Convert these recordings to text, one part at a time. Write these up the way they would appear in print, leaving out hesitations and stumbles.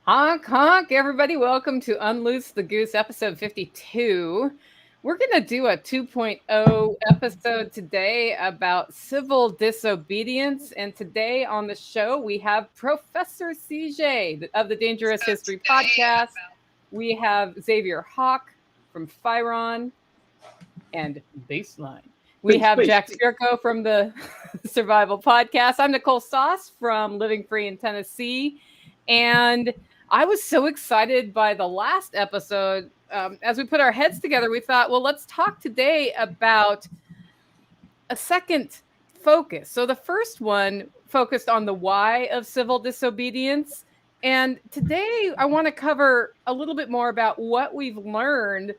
Honk, honk, everybody. Welcome to Unloose the Goose, episode 52. We're going to do a 2.0 episode today about civil disobedience. And today on the show, we have Professor CJ of the Dangerous History podcast. We have Xavier Hawk from Firon and Baseline. We have Jack Spirko from the Survival Podcast. I'm Nicole Sauce from Living Free in Tennessee. And I was so excited by the last episode. As we put our heads together, we thought, well, let's talk today about a second focus. So the first one focused on the why of civil disobedience. And today I want to cover a little bit more about what we've learned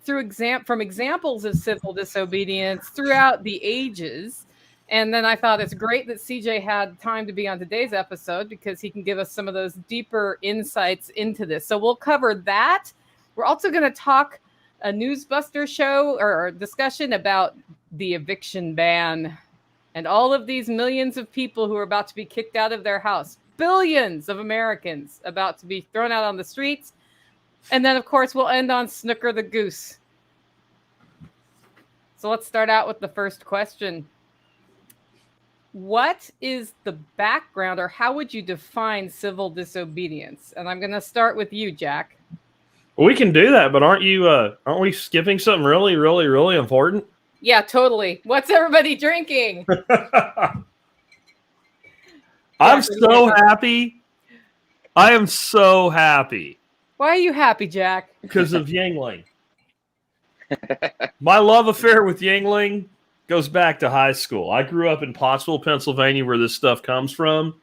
from examples of civil disobedience throughout the ages. And then I thought it's great that CJ had time to be on today's episode because he can give us some of those deeper insights into this. So we'll cover that. We're also going to talk a Newsbuster show or discussion about the eviction ban and all of these millions of people who are about to be kicked out of their house. Billions of Americans about to be thrown out on the streets. And then, of course, we'll end on Snooker the Goose. So let's start out with the first question. What is the background, or how would you define civil disobedience? And I'm going to start with you, Jack. We can do that, but aren't we skipping something really, really, really important? Yeah, totally. What's everybody drinking? I'm so happy. I am so happy. Why are you happy, Jack? Because of Yuengling. My love affair with Yuengling goes back to high school. I grew up in Pottsville, Pennsylvania, where this stuff comes from,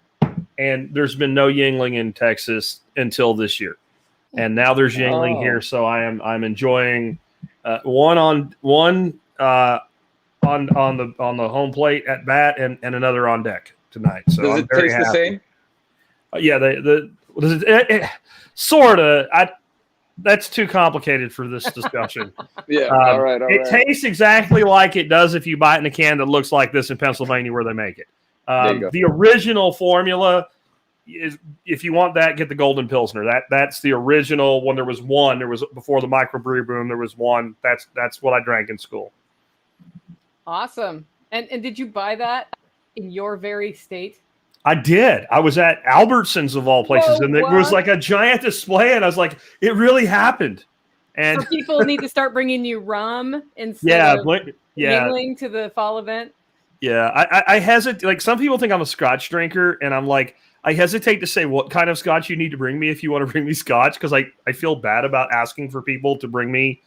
and there's been no Yuengling in Texas until this year. And now there's Yuengling here, so I'm enjoying one on the home plate at bat and another on deck tonight. So does I'm it very taste happy. the same? Yeah, sort of. That's too complicated for this discussion. Yeah, all right. It tastes exactly like it does if you buy it in a can that looks like this in Pennsylvania where they make it. The original formula is, if you want that, get the Golden Pilsner. That's the original one. There was before the microbrew boom. There was one. That's what I drank in school. Awesome. And did you buy that in your very state? I did. I was at Albertsons of all places, and there was like a giant display, and I was like, it really happened. And so people need to start bringing you rum instead of mingling to the fall event? Yeah, I hesitate. Like, some people think I'm a scotch drinker, and I'm like, I hesitate to say what kind of scotch you need to bring me if you want to bring me scotch, because I feel bad about asking for people to bring me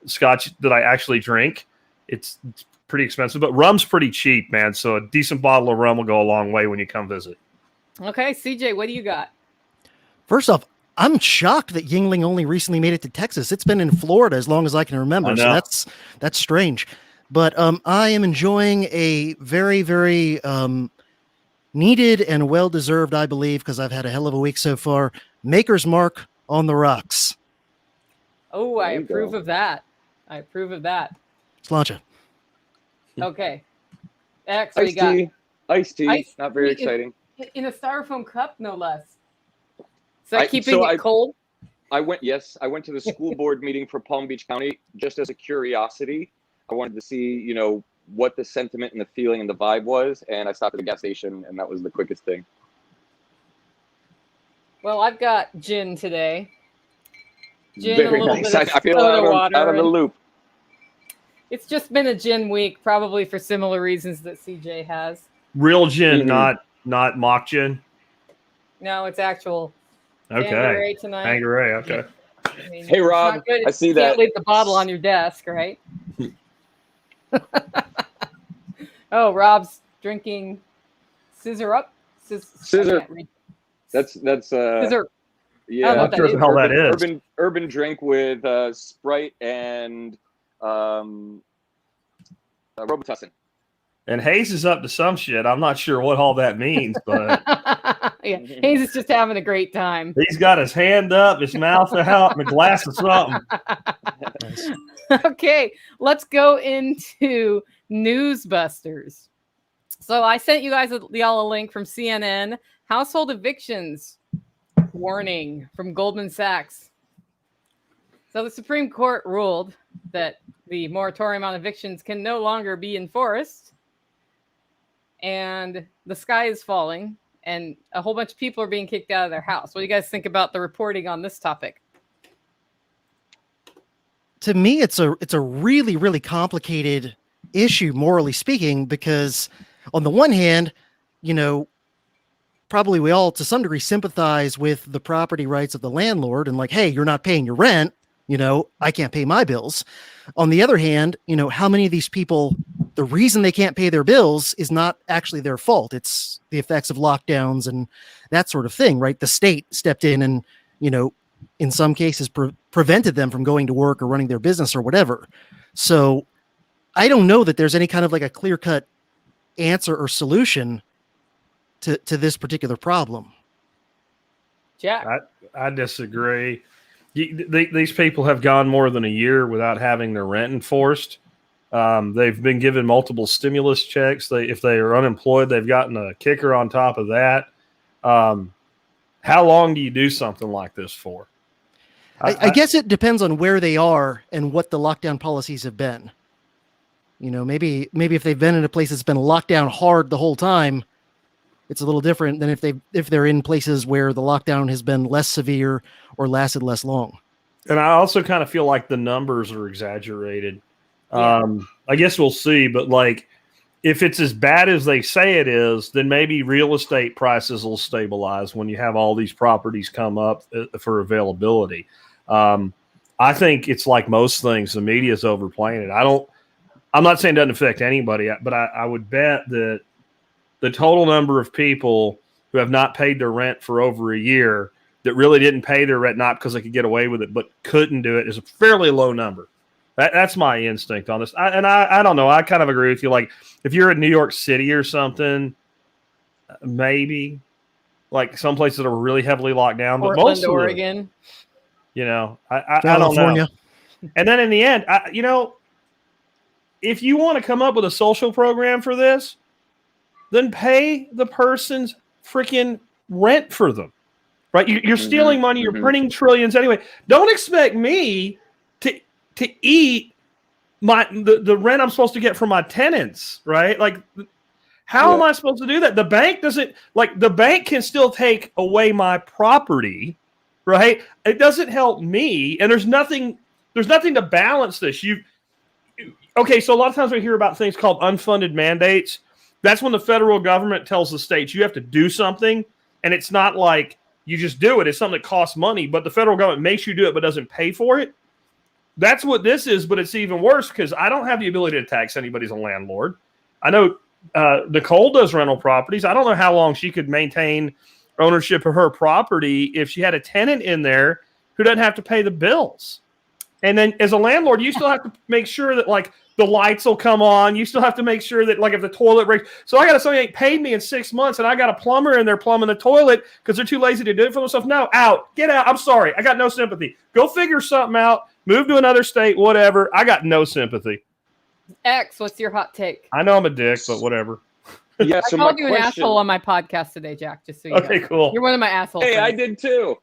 scotch that I actually drink. It's pretty expensive, but rum's pretty cheap, man. So a decent bottle of rum will go a long way when you come visit. Okay, CJ, what do you got? First off, I'm shocked that Yuengling only recently made it to Texas. It's been in Florida as long as I can remember. So that's strange. But I am enjoying a very, very needed and well-deserved, I believe, because I've had a hell of a week so far, Maker's Mark on the rocks. Oh, I approve of that. Sláinte. Okay. X, what do you got? Iced tea. Not very exciting. In a styrofoam cup, no less. Is that keeping it cold? I went to the school board meeting for Palm Beach County just as a curiosity. I wanted to see, what the sentiment and the feeling and the vibe was, and I stopped at the gas station, and that was the quickest thing. Well, I've got gin today. Very nice. I feel out of the loop. It's just been a gin week, probably for similar reasons that CJ has. Real gin, not mock gin. No, it's actual. Okay. Tanqueray tonight. Tanqueray, okay. I mean, hey, Rob, I see that. You can't leave the bottle on your desk, right? Oh, Rob's drinking Scissor Up. Scissor. That's Scissor. Yeah, I'm not sure what the hell that is. Urban drink with Sprite and Robitussin. And Hayes is up to some shit. I'm not sure what all that means, but yeah, Hayes is just having a great time. He's got his hand up, his mouth out, and a glass of something. Okay, let's go into Newsbusters. So I sent you guys y'all a link from CNN. Household evictions Warning from Goldman Sachs. So the Supreme Court ruled that the moratorium on evictions can no longer be enforced, and the sky is falling, and a whole bunch of people are being kicked out of their house. What do you guys think about the reporting on this topic? To me, it's a really, really complicated issue, morally speaking, because on the one hand, probably we all to some degree sympathize with the property rights of the landlord and like, hey, you're not paying your rent, I can't pay my bills. On the other hand, how many of these people, the reason they can't pay their bills is not actually their fault. It's the effects of lockdowns and that sort of thing, right? The state stepped in and, in some cases prevented them from going to work or running their business or whatever. So I don't know that there's any kind of like a clear-cut answer or solution to this particular problem. Jack? I disagree. These people have gone more than a year without having their rent enforced. They've been given multiple stimulus checks. If they are unemployed, they've gotten a kicker on top of that. How long do you do something like this for? I guess it depends on where they are and what the lockdown policies have been. Maybe if they've been in a place that's been locked down hard the whole time, it's a little different than if they're in places where the lockdown has been less severe or lasted less long. And I also kind of feel like the numbers are exaggerated. Yeah. I guess we'll see, but like if it's as bad as they say it is, then maybe real estate prices will stabilize when you have all these properties come up for availability. I think it's like most things, the media is overplaying it. I'm not saying it doesn't affect anybody, but I would bet that the total number of people who have not paid their rent for over a year that really didn't pay their rent, not because they could get away with it, but couldn't do it, is a fairly low number. That's my instinct on this. I don't know. I kind of agree with you. Like if you're in New York City or something, maybe like some places that are really heavily locked down, but Portland, most of Oregon. I don't know. And then in the end, if you want to come up with a social program for this, then pay the person's freaking rent for them, right? You're stealing money. You're printing trillions anyway. Don't expect me to eat the rent I'm supposed to get from my tenants, right? Like, how am I supposed to do that? The bank doesn't the bank can still take away my property, right? It doesn't help me, and there's nothing to balance this. Okay, so a lot of times we hear about things called unfunded mandates. That's when the federal government tells the states you have to do something, and it's not like you just do it. It's something that costs money, but the federal government makes you do it but doesn't pay for it. That's what this is, but it's even worse because I don't have the ability to tax anybody as a landlord. I know Nicole does rental properties. I don't know how long she could maintain ownership of her property if she had a tenant in there who doesn't have to pay the bills. And then as a landlord, you still have to make sure that like the lights will come on. You still have to make sure that like if the toilet breaks. So I got somebody ain't paid me in 6 months and I got a plumber in there plumbing the toilet because they're too lazy to do it for themselves. No, out. Get out. I'm sorry. I got no sympathy. Go figure something out. Move to another state, whatever. I got no sympathy. X, what's your hot take? I know I'm a dick, but whatever. Yeah, so I called you an asshole on my podcast today, Jack, just so you know. Okay, cool. You're one of my assholes. Hey, I did too.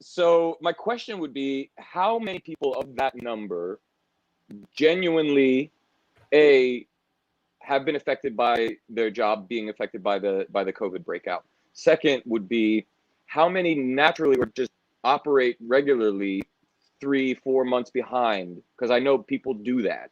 So my question would be, how many people of that number genuinely have been affected by their job being affected by the COVID breakout? Second would be, how many naturally or just operate regularly 3-4 months behind? Because I know people do that.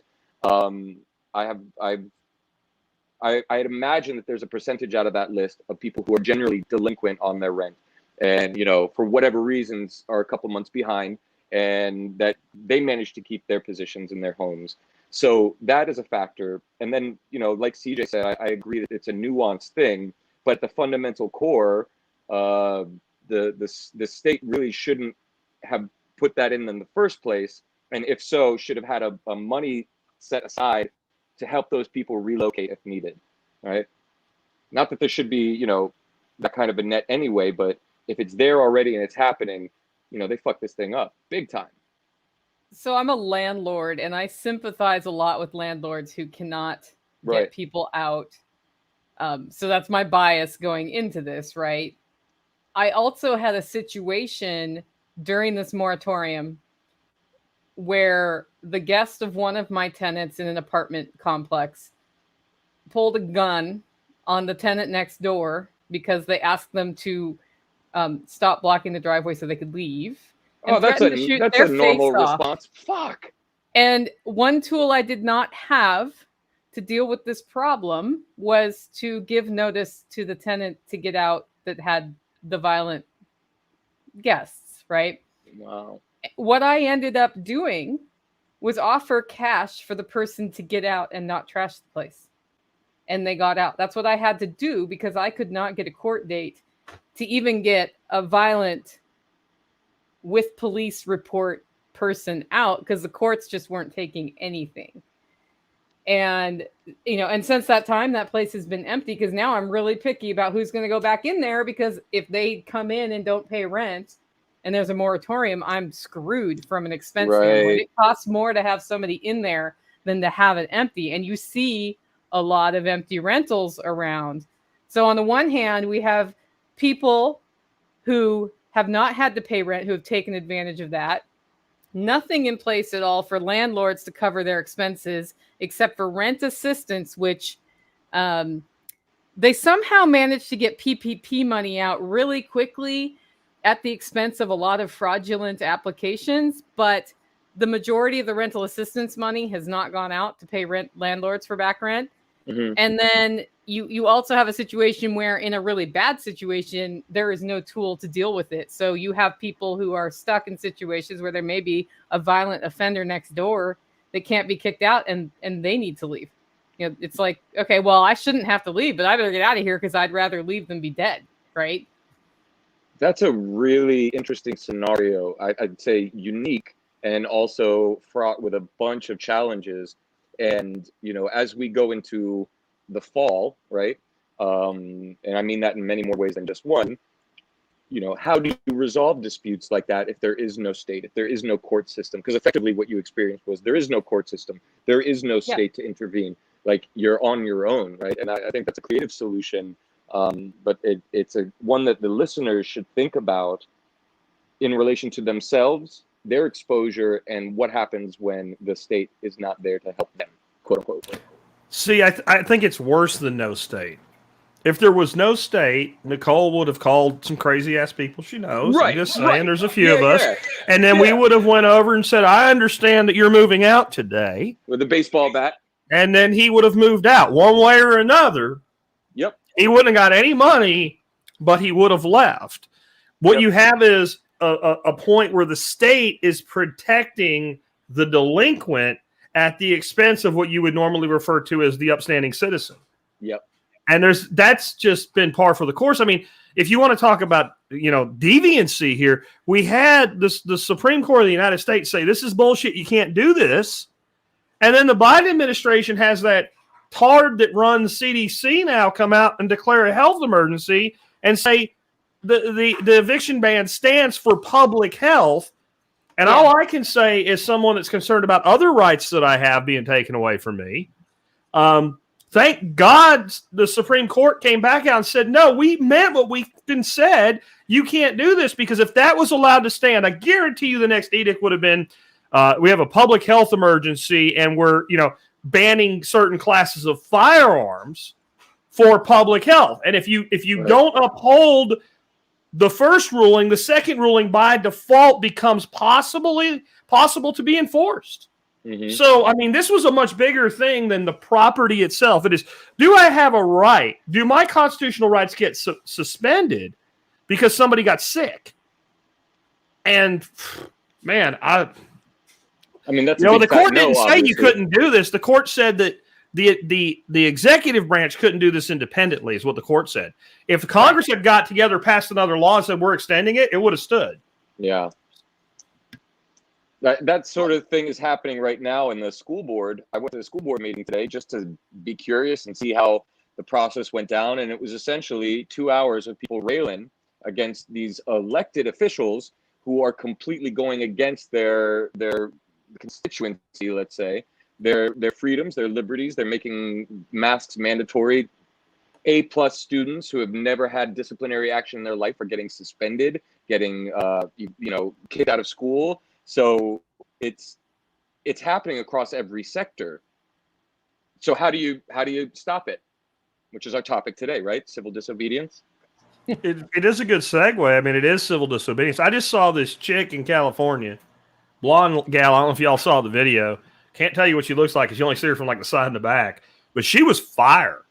I'd imagine that there's a percentage out of that list of people who are generally delinquent on their rent and, for whatever reasons are a couple months behind, and that they manage to keep their positions in their homes. So that is a factor. And then, like CJ said, I agree that it's a nuanced thing, but the fundamental core, the state really shouldn't have put that in the first place. And if so, should have had a money set aside to help those people relocate if needed, right? Not that there should be, that kind of a net anyway, but if it's there already and it's happening, they fuck this thing up big time. So I'm a landlord and I sympathize a lot with landlords who cannot get people out. So that's my bias going into this, right? I also had a situation during this moratorium where the guest of one of my tenants in an apartment complex pulled a gun on the tenant next door because they asked them to stop blocking the driveway so they could leave, and threatened to shoot their face normal off. response. Fuck. And one tool I did not have to deal with this problem was to give notice to the tenant to get out that had the violent guests, right? Wow. What I ended up doing was offer cash for the person to get out and not trash the place. And they got out. That's what I had to do because I could not get a court date to even get a violent with police report person out because the courts just weren't taking anything. And, you know, and since that time, that place has been empty because now I'm really picky about who's going to go back in there, because if they come in and don't pay rent and there's a moratorium, I'm screwed from an expense standpoint. It costs more to have somebody in there than to have it empty. And you see a lot of empty rentals around. So on the one hand, we have people who have not had to pay rent, who have taken advantage of that. Nothing in place at all for landlords to cover their expenses except for rent assistance, which they somehow managed to get PPP money out really quickly at the expense of a lot of fraudulent applications. But the majority of the rental assistance money has not gone out to pay landlords for back rent. Mm-hmm. And then you also have a situation where in a really bad situation, there is no tool to deal with it. So you have people who are stuck in situations where there may be a violent offender next door that can't be kicked out and they need to leave. You know, it's like, okay, well, I shouldn't have to leave, but I better get out of here because I'd rather leave than be dead, right? That's a really interesting scenario. I'd say unique and also fraught with a bunch of challenges. And, you know, as we go into the fall, right? And I mean that in many more ways than just one, you know, how do you resolve disputes like that if there is no state, if there is no court system? Because effectively what you experienced was there is no court system. There is no state to intervene. Like, you're on your own, right? And I think that's a creative solution. But it's one that the listeners should think about in relation to themselves, their exposure, and what happens when the state is not there to help them, quote unquote. See, I think it's worse than no state. If there was no state, Nicole would have called some crazy ass people she knows. Right, I'm just saying, there's a few of us. Yeah. And then we would have went over and said, I understand that you're moving out today. With a baseball bat. And then he would have moved out one way or another. Yep. He wouldn't have got any money, but he would have left. What you have is a point where the state is protecting the delinquent at the expense of what you would normally refer to as the upstanding citizen. Yep. And that's just been par for the course. I mean, if you want to talk about, you know, deviancy here, we had the Supreme Court of the United States say this is bullshit, you can't do this. And then the Biden administration has that tard that runs CDC now come out and declare a health emergency and say the eviction ban stands for public health. And all I can say is, someone that's concerned about other rights that I have being taken away from me, thank God the Supreme Court came back out and said, no, we meant what we said. You can't do this, because if that was allowed to stand, I guarantee you the next edict would have been, we have a public health emergency and we're, you know, banning certain classes of firearms for public health. And if you don't uphold the first ruling, the second ruling by default becomes possible to be enforced. Mm-hmm. So, I mean, this was a much bigger thing than the property itself. It is, do I have a right? Do my constitutional rights get suspended because somebody got sick? And, man, I mean, that's, you know, the court didn't say you couldn't do this. The court said that the executive branch couldn't do this independently, is what the court said. If Congress had got together, passed another law, and said we're extending it, it would have stood. Yeah. That sort of thing is happening right now in the school board. I went to the school board meeting today just to be curious and see how the process went down. And it was essentially 2 hours of people railing against these elected officials who are completely going against their constituency, let's say, their freedoms, their liberties. They're making masks mandatory. A+ students who have never had disciplinary action in their life are getting suspended, getting kicked out of school. So it's happening across every sector. So how do you stop it? Which is our topic today, right? Civil disobedience. It is a good segue. I mean, it is civil disobedience. I just saw this chick in California, blonde gal. I don't know if y'all saw the video. Can't tell you what she looks like because you only see her from like the side and the back. But she was fire.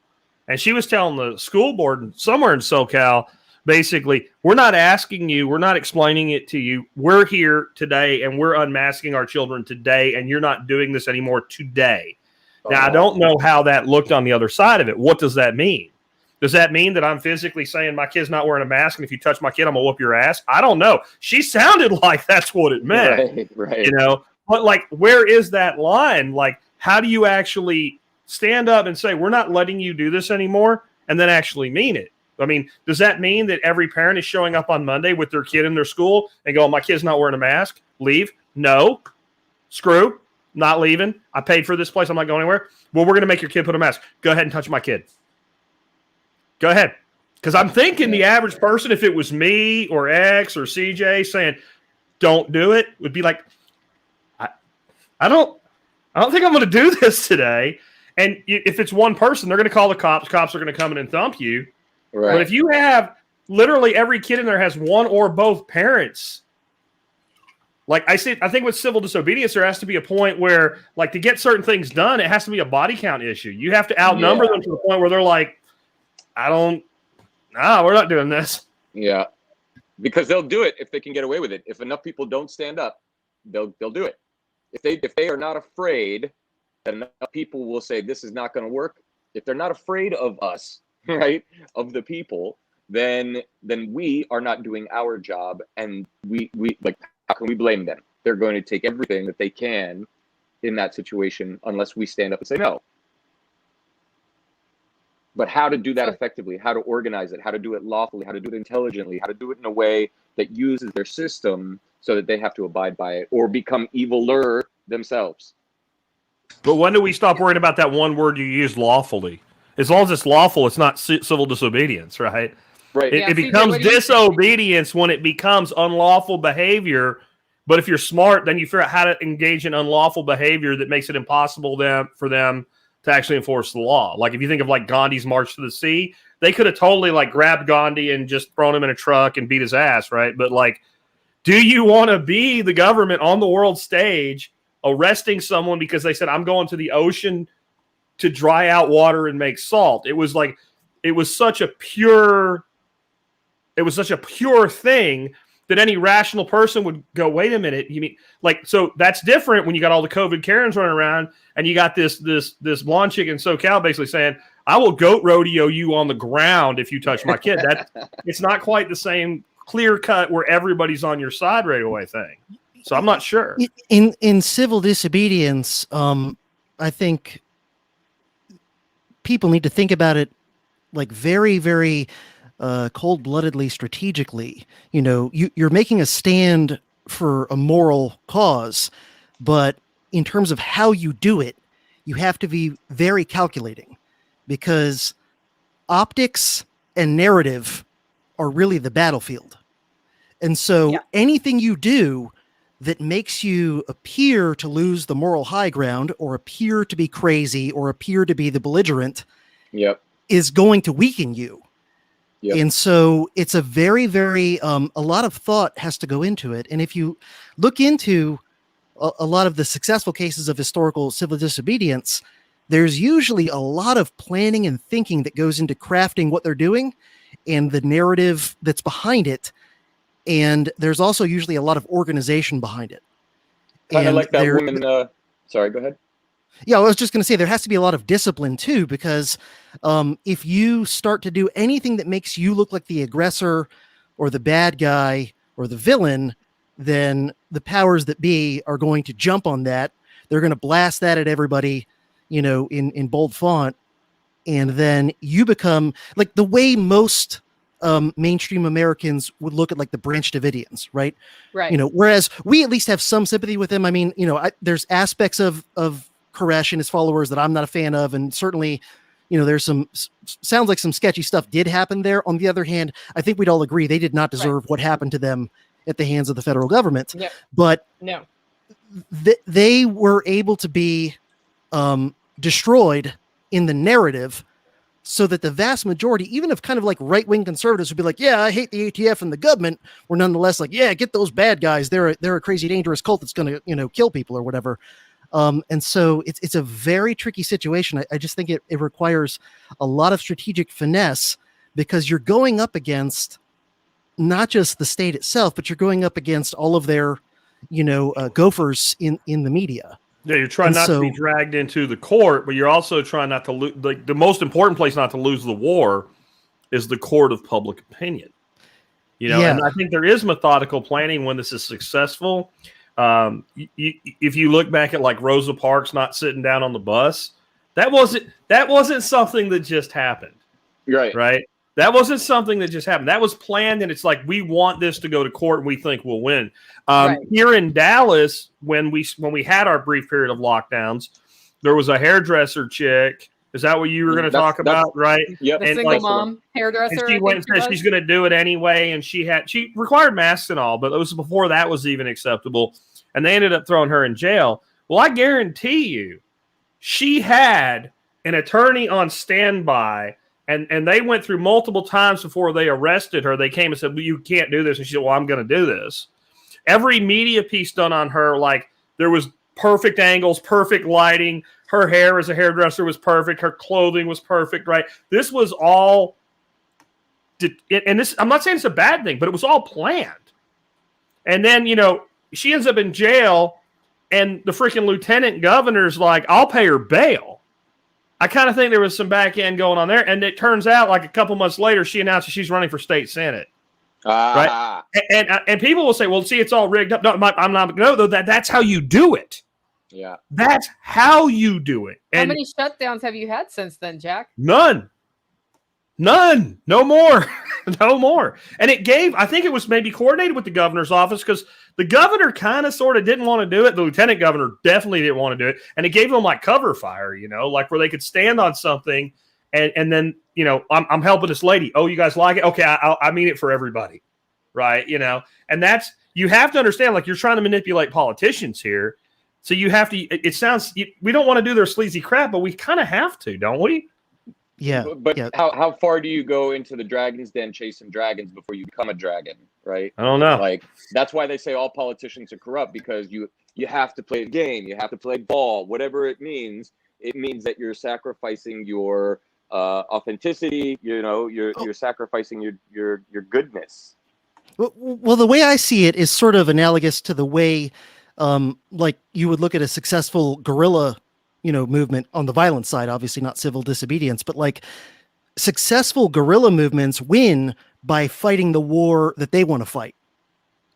And she was telling the school board somewhere in SoCal, basically, we're not asking you, we're not explaining it to you. We're here today and we're unmasking our children today, and you're not doing this anymore today. Now, I don't know how that looked on the other side of it. What does that mean? Does that mean that I'm physically saying my kid's not wearing a mask, and if you touch my kid, I'm going to whoop your ass? I don't know. She sounded like that's what it meant. Right. But like, where is that line? Like, how do you actually stand up and say, we're not letting you do this anymore, and then actually mean it? I mean, does that mean that every parent is showing up on Monday with their kid in their school and going, my kid's not wearing a mask? Leave? No. Screw. Not leaving. I paid for this place. I'm not going anywhere. Well, we're going to make your kid put a mask. Go ahead and touch my kid. Go ahead. Because I'm thinking the average person, if it was me or X or CJ saying, don't do it, would be like, I don't think I'm going to do this today. And if it's one person, they're going to call the cops. Cops are going to come in and thump you. Right. But if you have literally every kid in there has one or both parents, like I think with civil disobedience, there has to be a point where, like, to get certain things done, it has to be a body count issue. You have to outnumber them to the point where they're like, we're not doing this. Yeah. Because they'll do it if they can get away with it. If enough people don't stand up, they'll do it. If they are not afraid, then enough people will say this is not going to work. If they're not afraid of us, right, of the people, then we are not doing our job, and we like, how can we blame them? They're going to take everything that they can in that situation unless we stand up and say no. But how to do that effectively, how to organize it, how to do it lawfully, how to do it intelligently, how to do it in a way that uses their system so that they have to abide by it or become eviler themselves. But when do we stop worrying about that one word you used, lawfully? As long as it's lawful, it's not civil disobedience, right? Right. It becomes disobedience when it becomes unlawful behavior. But if you're smart, then you figure out how to engage in unlawful behavior that makes it impossible for them to actually enforce the law. Like if you think of like Gandhi's March to the Sea, they could have totally like grabbed Gandhi and just thrown him in a truck and beat his ass, right? But like, do you want to be the government on the world stage arresting someone because they said, I'm going to the ocean to dry out water and make salt? It was such a pure thing that any rational person would go, wait a minute, you mean, like, so that's different when you got all the COVID Karens running around and you got this blonde chick in SoCal basically saying, I will goat rodeo you on the ground if you touch my kid. It's not quite the same clear cut where everybody's on your side right away thing. So I'm not sure. In civil disobedience, I think people need to think about it like very, very cold-bloodedly, strategically. You know, you're making a stand for a moral cause, but in terms of how you do it, you have to be very calculating, because optics and narrative are really the battlefield. And so anything you do that makes you appear to lose the moral high ground or appear to be crazy or appear to be the belligerent is going to weaken you. Yep. And so it's a very, very, a lot of thought has to go into it. And if you look into a lot of the successful cases of historical civil disobedience, there's usually a lot of planning and thinking that goes into crafting what they're doing and the narrative that's behind it. And there's also usually a lot of organization behind it. Kind of like that woman. Sorry, go ahead. Yeah, I was just going to say there has to be a lot of discipline too, because if you start to do anything that makes you look like the aggressor or the bad guy or the villain, then the powers that be are going to jump on that. They're going to blast that at everybody, you know, in bold font. And then you become like the way most mainstream Americans would look at like the Branch Davidians, right? Right. You know, whereas we at least have some sympathy with them. I mean, you know, there's aspects of Koresh and his followers that I'm not a fan of, and certainly, there's sounds like some sketchy stuff did happen there. On the other hand, I think we'd all agree they did not deserve what happened to them at the hands of the federal government. Yeah. But no, they were able to be destroyed in the narrative, so that the vast majority, even of kind of like right-wing conservatives, would be like, yeah, I hate the ATF and the government, were nonetheless like, yeah, get those bad guys. They're a crazy, dangerous cult that's going to, kill people or whatever. And so it's a very tricky situation. I just think it requires a lot of strategic finesse, because you're going up against not just the state itself, but you're going up against all of their, gophers in the media. Yeah, you're trying not to be dragged into the court, but you're also trying not to lose. Like, the most important place not to lose the war is the court of public opinion. And I think there is methodical planning when this is successful. If you look back at like Rosa Parks not sitting down on the bus, that wasn't something that just happened. Right. That wasn't something that just happened. That was planned, and it's like, we want this to go to court, and we think we'll win. Here in Dallas, when we had our brief period of lockdowns, there was a hairdresser chick. Is that what you were going to talk about? Right. Yep. The single mom hairdresser. And she went and said she's going to do it anyway, and she required masks and all, but it was before that was even acceptable, and they ended up throwing her in jail. Well, I guarantee you, she had an attorney on standby. And they went through multiple times before they arrested her. They came and said, well, you can't do this. And she said, well, I'm going to do this. Every media piece done on her, like, there was perfect angles, perfect lighting. Her hair as a hairdresser was perfect. Her clothing was perfect, right? This was all, and this, I'm not saying it's a bad thing, but it was all planned. And then, she ends up in jail, and the freaking lieutenant governor's like, I'll pay her bail. I kind of think there was some back end going on there, and it turns out like a couple months later, she announced that she's running for state senate. Right? And people will say, "Well, see, it's all rigged up." No, I'm not. No, though that's how you do it. Yeah, that's how you do it. And how many shutdowns have you had since then, Jack? None. No more. No more. And I think it was maybe coordinated with the governor's office, because the governor kind of sort of didn't want to do it. The lieutenant governor definitely didn't want to do it. And it gave them like cover fire, like where they could stand on something and then, I'm helping this lady. Oh, you guys like it? Okay, I mean it for everybody. Right. And that's, you have to understand, like, you're trying to manipulate politicians here. So you have to, it sounds, we don't want to do their sleazy crap, but we kind of have to, don't we? Yeah. But how far do you go into the dragon's den chasing dragons before you become a dragon, right? I don't know. Like, that's why they say all politicians are corrupt, because you have to play a game, you have to play ball, whatever it means. It means that you're sacrificing your authenticity, you're sacrificing your goodness. Well, the way I see it is sort of analogous to the way like you would look at a successful guerrilla movement on the violent side, obviously not civil disobedience, but like successful guerrilla movements win by fighting the war that they want to fight,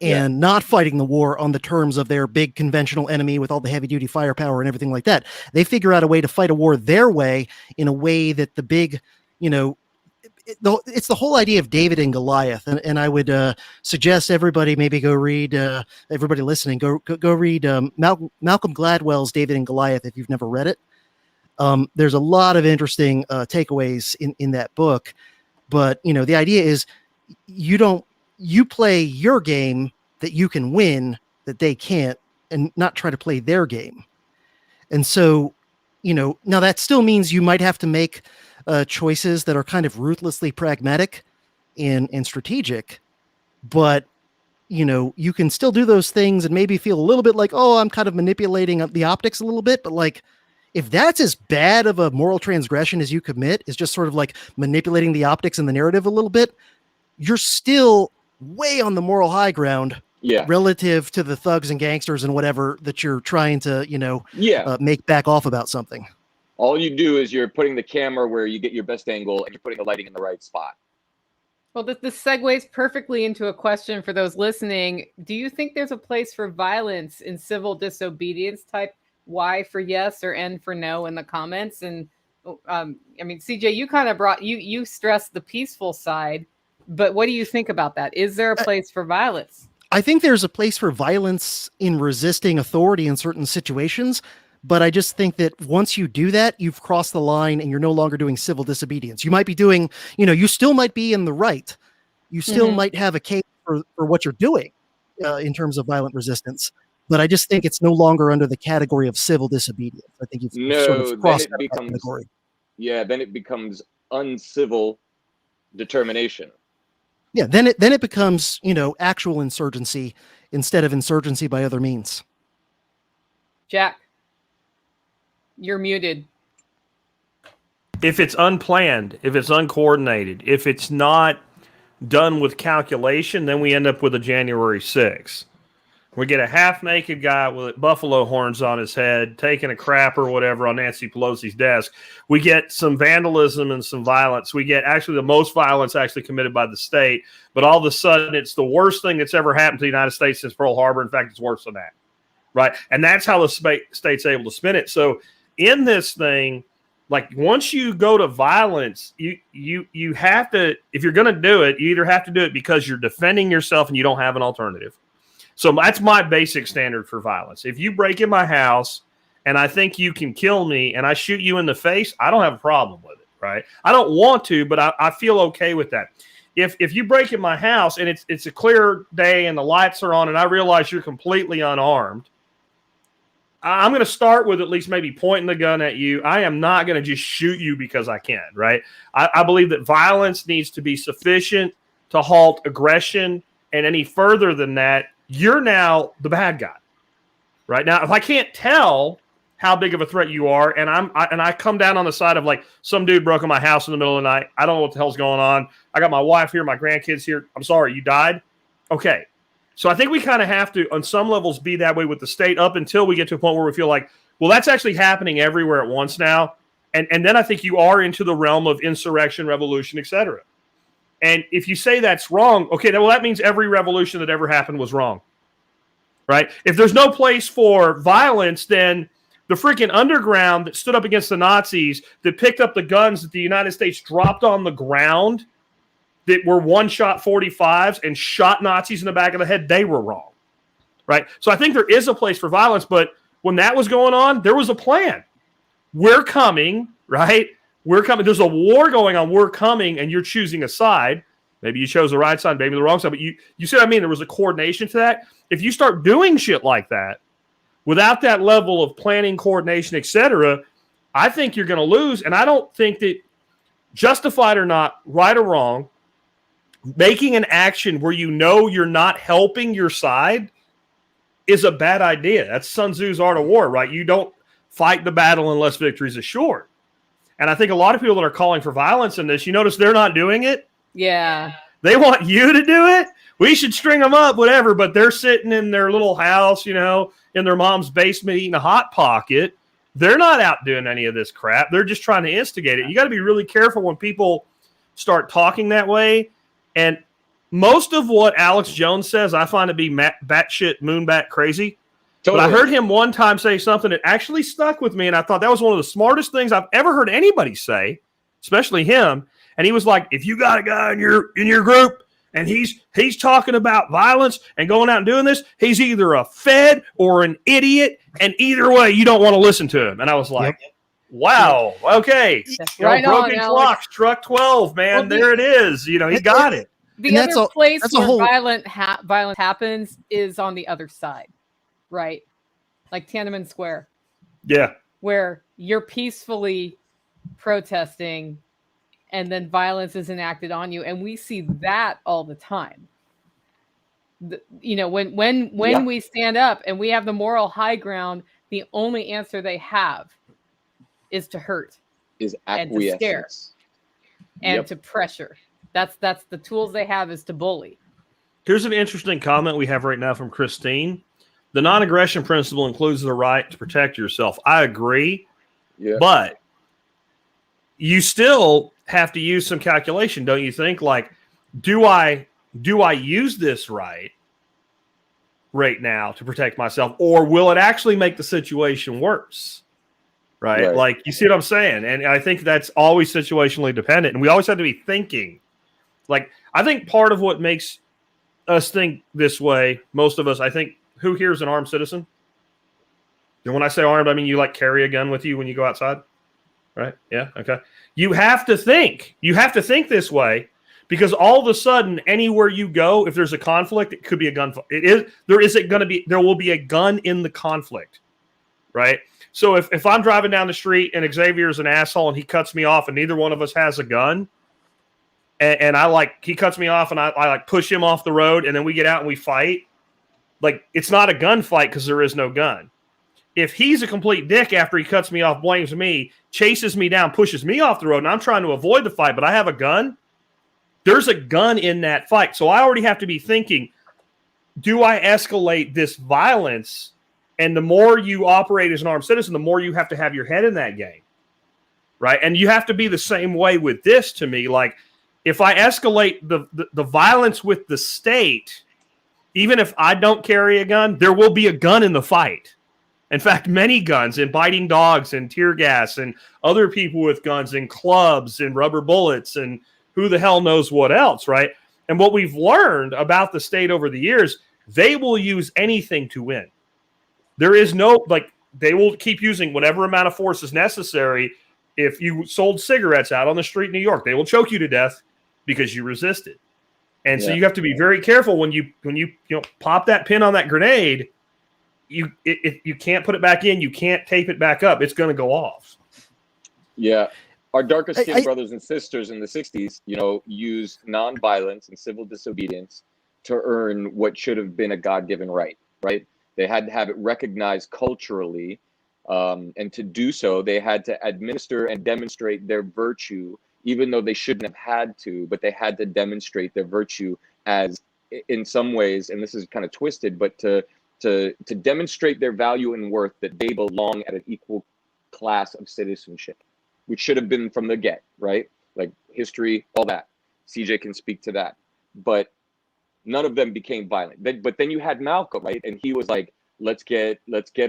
and not fighting the war on the terms of their big conventional enemy with all the heavy duty firepower and everything like that. They figure out a way to fight a war their way, in a way that the big, it's the whole idea of David and Goliath. And I would suggest everybody maybe go read, everybody listening, go read Malcolm Gladwell's David and Goliath if you've never read it. There's a lot of interesting takeaways in that book. But, the idea is you play your game that you can win, that they can't, and not try to play their game. And so, now that still means you might have to make choices that are kind of ruthlessly pragmatic and strategic, but you can still do those things and maybe feel a little bit like, oh, I'm kind of manipulating the optics a little bit. But like, if that's as bad of a moral transgression as you commit, is just sort of like manipulating the optics and the narrative a little bit, you're still way on the moral high ground. Relative to the thugs and gangsters and whatever that you're trying to, make back off about something. All you do is you're putting the camera where you get your best angle, and you're putting the lighting in the right spot. Well, this segues perfectly into a question for those listening. Do you think there's a place for violence in civil disobedience? Type Y for yes or N for no in the comments. And CJ, you kind of you stressed the peaceful side, but what do you think about that? Is there a place for violence? I think there's a place for violence in resisting authority in certain situations, But I just think that once you do that, you've crossed the line and you're no longer doing civil disobedience. You might be doing, you still might be in the right. You still might have a case for what you're doing in terms of violent resistance. But I just think it's no longer under the category of civil disobedience. I think you've sort of crossed that category. Yeah, then it becomes uncivil determination. Yeah, then it becomes, actual insurgency instead of insurgency by other means. Jack, you're muted. If it's unplanned, if it's uncoordinated, if it's not done with calculation, then we end up with a January 6th. We get a half-naked guy with buffalo horns on his head, taking a crap or whatever on Nancy Pelosi's desk. We get some vandalism and some violence. We get actually the most violence actually committed by the state. But all of a sudden, it's the worst thing that's ever happened to the United States since Pearl Harbor. In fact, it's worse than that. Right? And that's how the state's able to spin it. So in this thing, like once you go to violence, you have to, if you're going to do it, you either have to do it because you're defending yourself and you don't have an alternative. So that's my basic standard for violence. If you break in my house and I think you can kill me and I shoot you in the face, I don't have a problem with it, right? I don't want to, but I feel okay with that. If you break in my house and it's a clear day and the lights are on and I realize you're completely unarmed, I'm going to start with at least maybe pointing the gun at you. I am not going to just shoot you because I can, right? I believe that violence needs to be sufficient to halt aggression, and any further than that, you're now the bad guy, right? Now, if I can't tell how big of a threat you are, and I come down on the side of like some dude broke in my house in the middle of the night, I don't know what the hell's going on. I got my wife here, my grandkids here. I'm sorry, you died? Okay. So I think we kind of have to, on some levels, be that way with the state up until we get to a point where we feel like, well, that's actually happening everywhere at once now. And then I think you are into the realm of insurrection, revolution, et cetera. And if you say that's wrong, okay, well, that means every revolution that ever happened was wrong, right? If there's no place for violence, then the freaking underground that stood up against the Nazis, that picked up the guns that the United States dropped on the ground, that were one-shot 45s and shot Nazis in the back of the head, they were wrong, right? So I think there is a place for violence, but when that was going on, there was a plan. We're coming, right? We're coming. There's a war going on. We're coming, and you're choosing a side. Maybe you chose the right side, maybe the wrong side, but you see what I mean? There was a coordination to that. If you start doing shit like that, without that level of planning, coordination, et cetera, I think you're going to lose, and I don't think that, justified or not, right or wrong, making an action where you know you're not helping your side is a bad idea. That's Sun Tzu's Art of War, right? You don't fight the battle unless victory is assured. And I think a lot of people that are calling for violence in this, you notice they're not doing it. Yeah. They want you to do it. We should string them up, whatever, but they're sitting in their little house, in their mom's basement eating a Hot Pocket. They're not out doing any of this crap. They're just trying to instigate it. You got to be really careful when people start talking that way. And most of what Alex Jones says, I find to be batshit moonbat crazy. Totally. But I heard him one time say something that actually stuck with me, and I thought that was one of the smartest things I've ever heard anybody say, especially him. And he was like, if you got a guy in your group and he's talking about violence and going out and doing this, he's either a fed or an idiot, and either way, you don't want to listen to him. And I was like, wow, okay. Right broken clock struck 12, man. Well, there it is. He got it. The other place where violence happens is on the other side, right? Like Tiananmen Square. Yeah. Where you're peacefully protesting and then violence is enacted on you. And we see that all the time. When we stand up and we have the moral high ground, the only answer they have is to hurt, is and to scare, and to pressure. That's the tools they have, is to bully. Here's an interesting comment we have right now from Christine. The non-aggression principle includes the right to protect yourself. I agree, but you still have to use some calculation, don't you think? Like, do I use this right now to protect myself, or will it actually make the situation worse? Right? Like, you see what I'm saying? And I think that's always situationally dependent. And we always have to be thinking. Like, I think part of what makes us think this way, most of us, I think, who here is an armed citizen? And when I say armed, I mean you like carry a gun with you when you go outside, right? Yeah, okay. You have to think. You have to think this way because all of a sudden, anywhere you go, if there's a conflict, it could be a gunfight. There will be a gun in the conflict, right? So if I'm driving down the street and Xavier's an asshole and he cuts me off and neither one of us has a gun, and he cuts me off and I like push him off the road and then we get out and we fight, like it's not a gunfight because there is no gun. If he's a complete dick after he cuts me off, blames me, chases me down, pushes me off the road, and I'm trying to avoid the fight, but I have a gun, there's a gun in that fight. So I already have to be thinking, do I escalate this violence? And the more you operate as an armed citizen, the more you have to have your head in that game, right? And you have to be the same way with this to me. Like, if I escalate the violence with the state, even if I don't carry a gun, there will be a gun in the fight. In fact, many guns and biting dogs and tear gas and other people with guns and clubs and rubber bullets and who the hell knows what else, right? And what we've learned about the state over the years, they will use anything to win. There is no, like, they will keep using whatever amount of force is necessary. If you sold cigarettes out on the street in New York, they will choke you to death because you resisted. And so you have to be very careful when you pop that pin on that grenade. You can't put it back in. You can't tape it back up. It's going to go off. Yeah. Our darkest skinned brothers and sisters in the 60s, used nonviolence and civil disobedience to earn what should have been a God-given right? They had to have it recognized culturally. And to do so, they had to administer and demonstrate their virtue, even though they shouldn't have had to, but they had to demonstrate their virtue as, in some ways, and this is kind of twisted, but to demonstrate their value and worth, that they belong at an equal class of citizenship, which should have been from the get, right? Like history, all that. CJ can speak to that. But none of them became violent. But then you had Malcolm, right? And he was like, let's get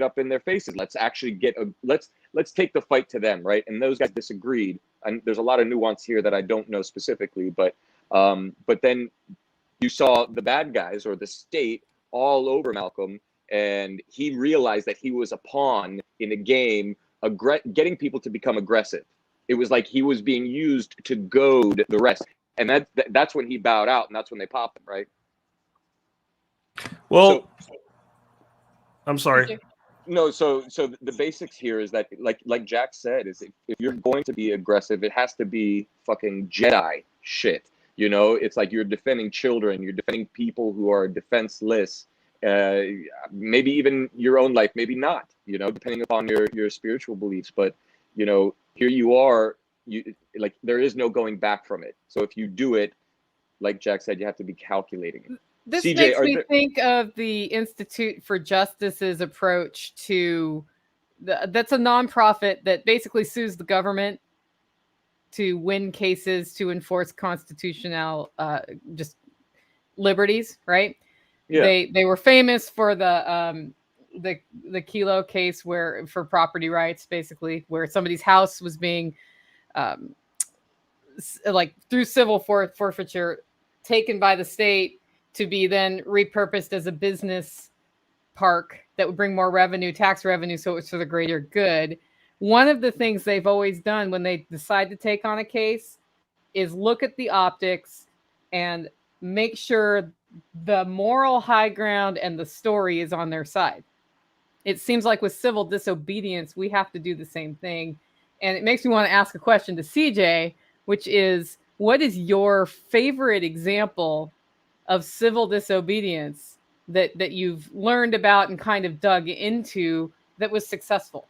up in their faces. Let's actually let's take the fight to them, right? And those guys disagreed. And there's a lot of nuance here that I don't know specifically, but then you saw the bad guys or the state all over Malcolm, and he realized that he was a pawn in a game, getting people to become aggressive. It was like he was being used to goad the rest, and that's when he bowed out, and that's when they popped him, right? Well, I'm sorry. No, so the basics here is that, like Jack said, is if you're going to be aggressive, it has to be fucking Jedi shit. It's like you're defending children, you're defending people who are defenseless, maybe even your own life, maybe not, depending upon your spiritual beliefs. But, here you are, there is no going back from it. So if you do it, like Jack said, you have to be calculating it. This CJ, makes me think of the Institute for Justice's approach to that's a nonprofit that basically sues the government to win cases to enforce constitutional just liberties, right? Yeah. They were famous for the Kilo case for property rights, basically, where somebody's house was being through civil forfeiture taken by the state to be then repurposed as a business park that would bring more revenue, tax revenue, so it's for the greater good. One of the things they've always done when they decide to take on a case is look at the optics and make sure the moral high ground and the story is on their side. It seems like with civil disobedience, we have to do the same thing. And it makes me want to ask a question to CJ, which is, what is your favorite example of civil disobedience that you've learned about and kind of dug into that was successful?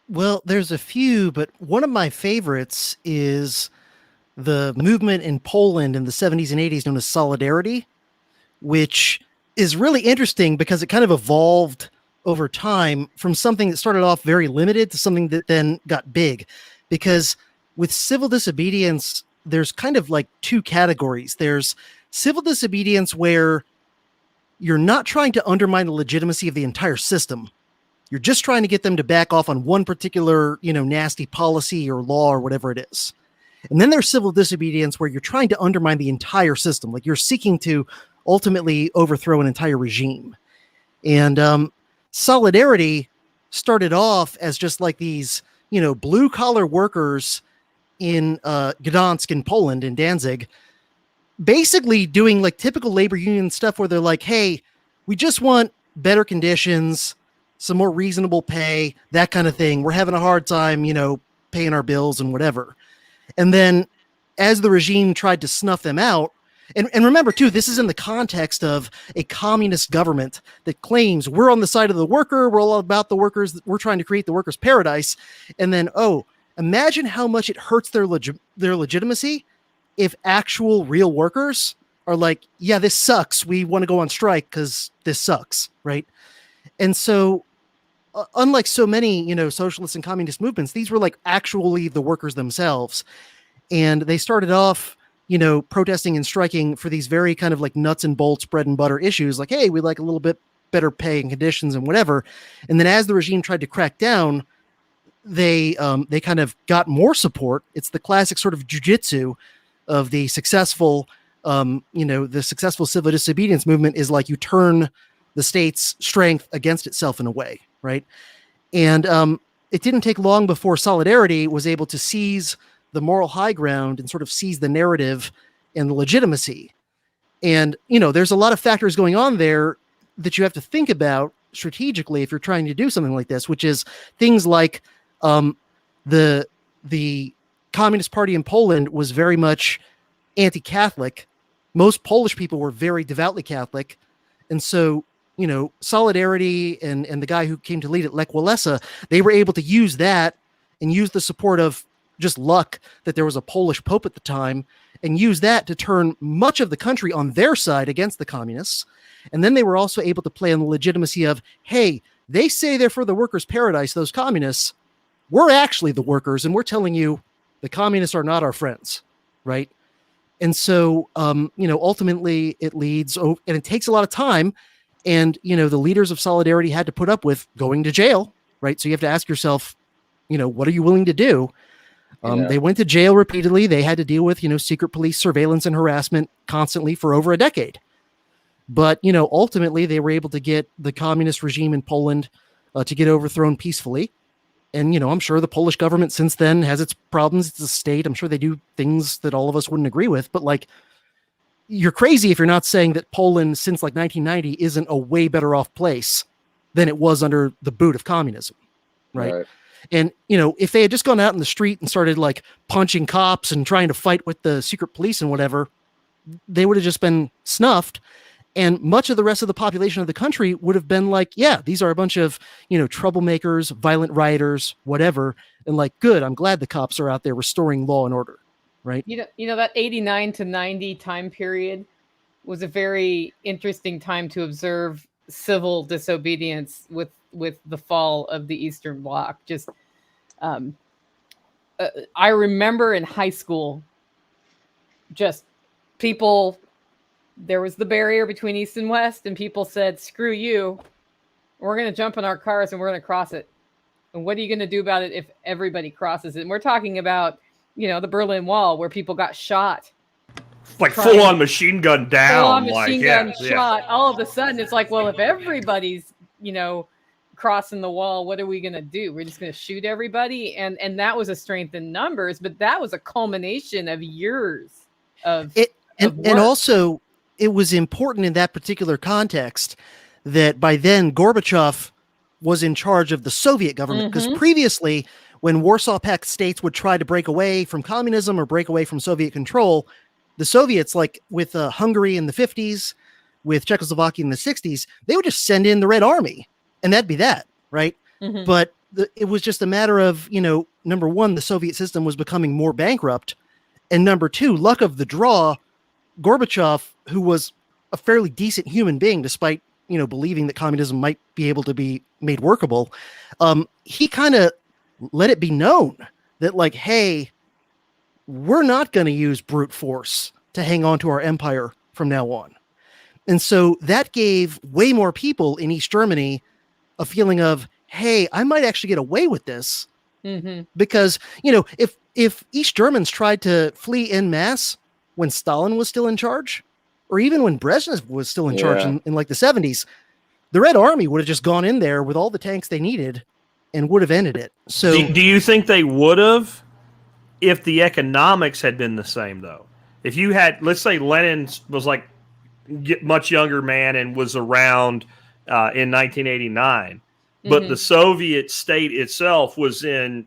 Well, there's a few, but one of my favorites is the movement in Poland in the 70s and 80s known as Solidarity, which is really interesting because it kind of evolved over time from something that started off very limited to something that then got big. Because with civil disobedience, there's kind of like two categories. There's civil disobedience where you're not trying to undermine the legitimacy of the entire system. You're just trying to get them to back off on one particular, nasty policy or law or whatever it is. And then there's civil disobedience where you're trying to undermine the entire system. Like you're seeking to ultimately overthrow an entire regime. And Solidarity started off as just like these, blue collar workers in Gdansk in Poland, in Danzig, basically doing like typical labor union stuff where they're like, hey, we just want better conditions, some more reasonable pay, that kind of thing. We're having a hard time, paying our bills and whatever. And then as the regime tried to snuff them out, and remember too, this is in the context of a communist government that claims we're on the side of the worker, we're all about the workers, we're trying to create the workers' paradise. And then, imagine how much it hurts their legitimacy if actual real workers are like, yeah, this sucks. We want to go on strike because this sucks, right? And so, unlike so many, socialist and communist movements, these were like actually the workers themselves. And they started off, protesting and striking for these very kind of like nuts and bolts, bread and butter issues, like, hey, we'd like a little bit better pay and conditions and whatever. And then as the regime tried to crack down, they kind of got more support. It's the classic sort of jujitsu of the successful, the successful civil disobedience movement is like you turn the state's strength against itself in a way, right? And it didn't take long before Solidarity was able to seize the moral high ground and sort of seize the narrative and the legitimacy. And, there's a lot of factors going on there that you have to think about strategically if you're trying to do something like this, which is things like the Communist Party in Poland was very much anti-Catholic. Most Polish people were very devoutly Catholic. And so, Solidarity and the guy who came to lead it, Lech Walesa, they were able to use that and use the support of just luck that there was a Polish Pope at the time and use that to turn much of the country on their side against the communists. And then they were also able to play on the legitimacy of, hey, they say they're for the workers' paradise, those communists. We're actually the workers, and we're telling you the communists are not our friends, right? And so, ultimately it leads, and it takes a lot of time, and, the leaders of Solidarity had to put up with going to jail, right? So you have to ask yourself, what are you willing to do? They went to jail repeatedly. They had to deal with, secret police surveillance and harassment constantly for over a decade. But, ultimately they were able to get the communist regime in Poland to get overthrown peacefully. And, I'm sure the Polish government since then has its problems. It's a state. I'm sure they do things that all of us wouldn't agree with. But like, you're crazy if you're not saying that Poland since like 1990 isn't a way better off place than it was under the boot of communism. Right. And, if they had just gone out in the street and started like punching cops and trying to fight with the secret police and whatever, they would have just been snuffed. And much of the rest of the population of the country would have been like, yeah, these are a bunch of, troublemakers, violent rioters, whatever. And like, good, I'm glad the cops are out there restoring law and order. Right. That 89 to 90 time period was a very interesting time to observe civil disobedience with the fall of the Eastern Bloc. Just, I remember in high school, just people, there was the barrier between East and West, and people said, screw you. We're going to jump in our cars and we're going to cross it. And what are you going to do about it if everybody crosses it? And we're talking about, the Berlin Wall where people got shot. Like full on machine gun down. Full on machine gun shot. All of a sudden it's like, well, if everybody's, crossing the wall, what are we going to do? We're just going to shoot everybody. And that was a strength in numbers, but that was a culmination of years of it. And also it was important in that particular context that by then Gorbachev was in charge of the Soviet government, because previously when Warsaw Pact states would try to break away from communism or break away from Soviet control, the Soviets, like with Hungary in the 50s, with Czechoslovakia in the 60s, they would just send in the Red Army and that'd be that, right? But it was just a matter of, number one, the Soviet system was becoming more bankrupt. And number two, luck of the draw, Gorbachev, who was a fairly decent human being, despite, believing that communism might be able to be made workable, he kind of let it be known that like, hey, we're not going to use brute force to hang on to our empire from now on. And so that gave way more people in East Germany a feeling of, hey, I might actually get away with this. Because, if East Germans tried to flee en masse when Stalin was still in charge, or even when Brezhnev was still in charge in like the 70s, the Red Army would have just gone in there with all the tanks they needed and would have ended it. So do you think they would have if the economics had been the same, though? If you had, let's say Lenin was like much younger man and was around in 1989, but the Soviet state itself was in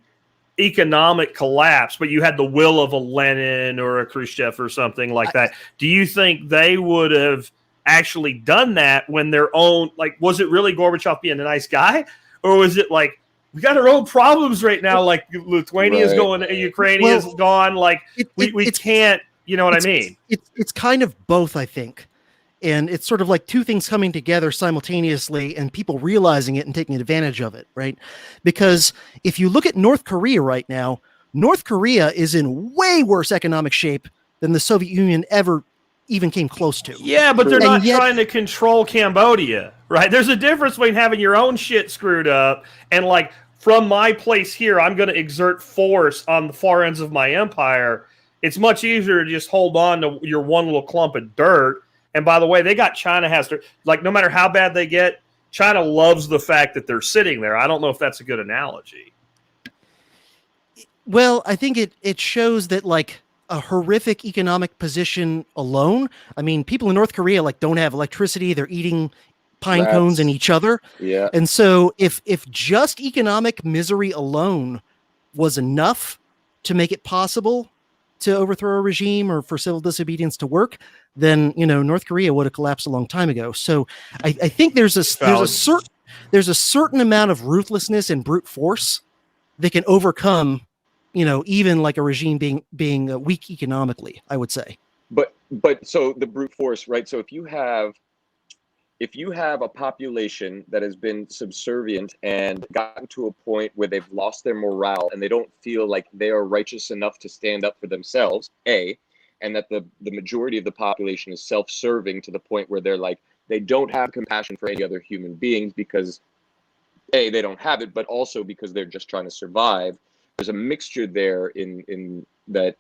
economic collapse, but you had the will of a Lenin or a Khrushchev or something like that. Do you think they would have actually done that when their own, like, was it really Gorbachev being a nice guy? Or was it like, we got our own problems right now, like Lithuania's going, Ukraine is gone, like we can't, you know what I mean? It's kind of both, I think. And it's sort of like two things coming together simultaneously and people realizing it and taking advantage of it, right? Because if you look at North Korea right now, North Korea is in way worse economic shape than the Soviet Union ever even came close to. Yeah, but they're not trying to control Cambodia, right? There's a difference between having your own shit screwed up and like, from my place here, I'm going to exert force on the far ends of my empire. It's much easier to just hold on to your one little clump of dirt. And by the way, China has to, like, no matter how bad they get, China loves the fact that they're sitting there. I don't know if that's a good analogy. Well, I think it shows that, like, a horrific economic position alone. I mean, people in North Korea, like, don't have electricity. They're eating pine cones and each other. Yeah. And so if just economic misery alone was enough to make it possible to overthrow a regime or for civil disobedience to work, then, you know, North Korea would have collapsed a long time ago. So I think there's a certain amount of ruthlessness and brute force that can overcome, you know, even like a regime being weak economically, I would say. But so the brute force, right? So if you have a population that has been subservient and gotten to a point where they've lost their morale and they don't feel like they are righteous enough to stand up for themselves, and that the majority of the population is self-serving to the point where they're like, they don't have compassion for any other human beings because they don't have it, but also because they're just trying to survive. There's a mixture there in that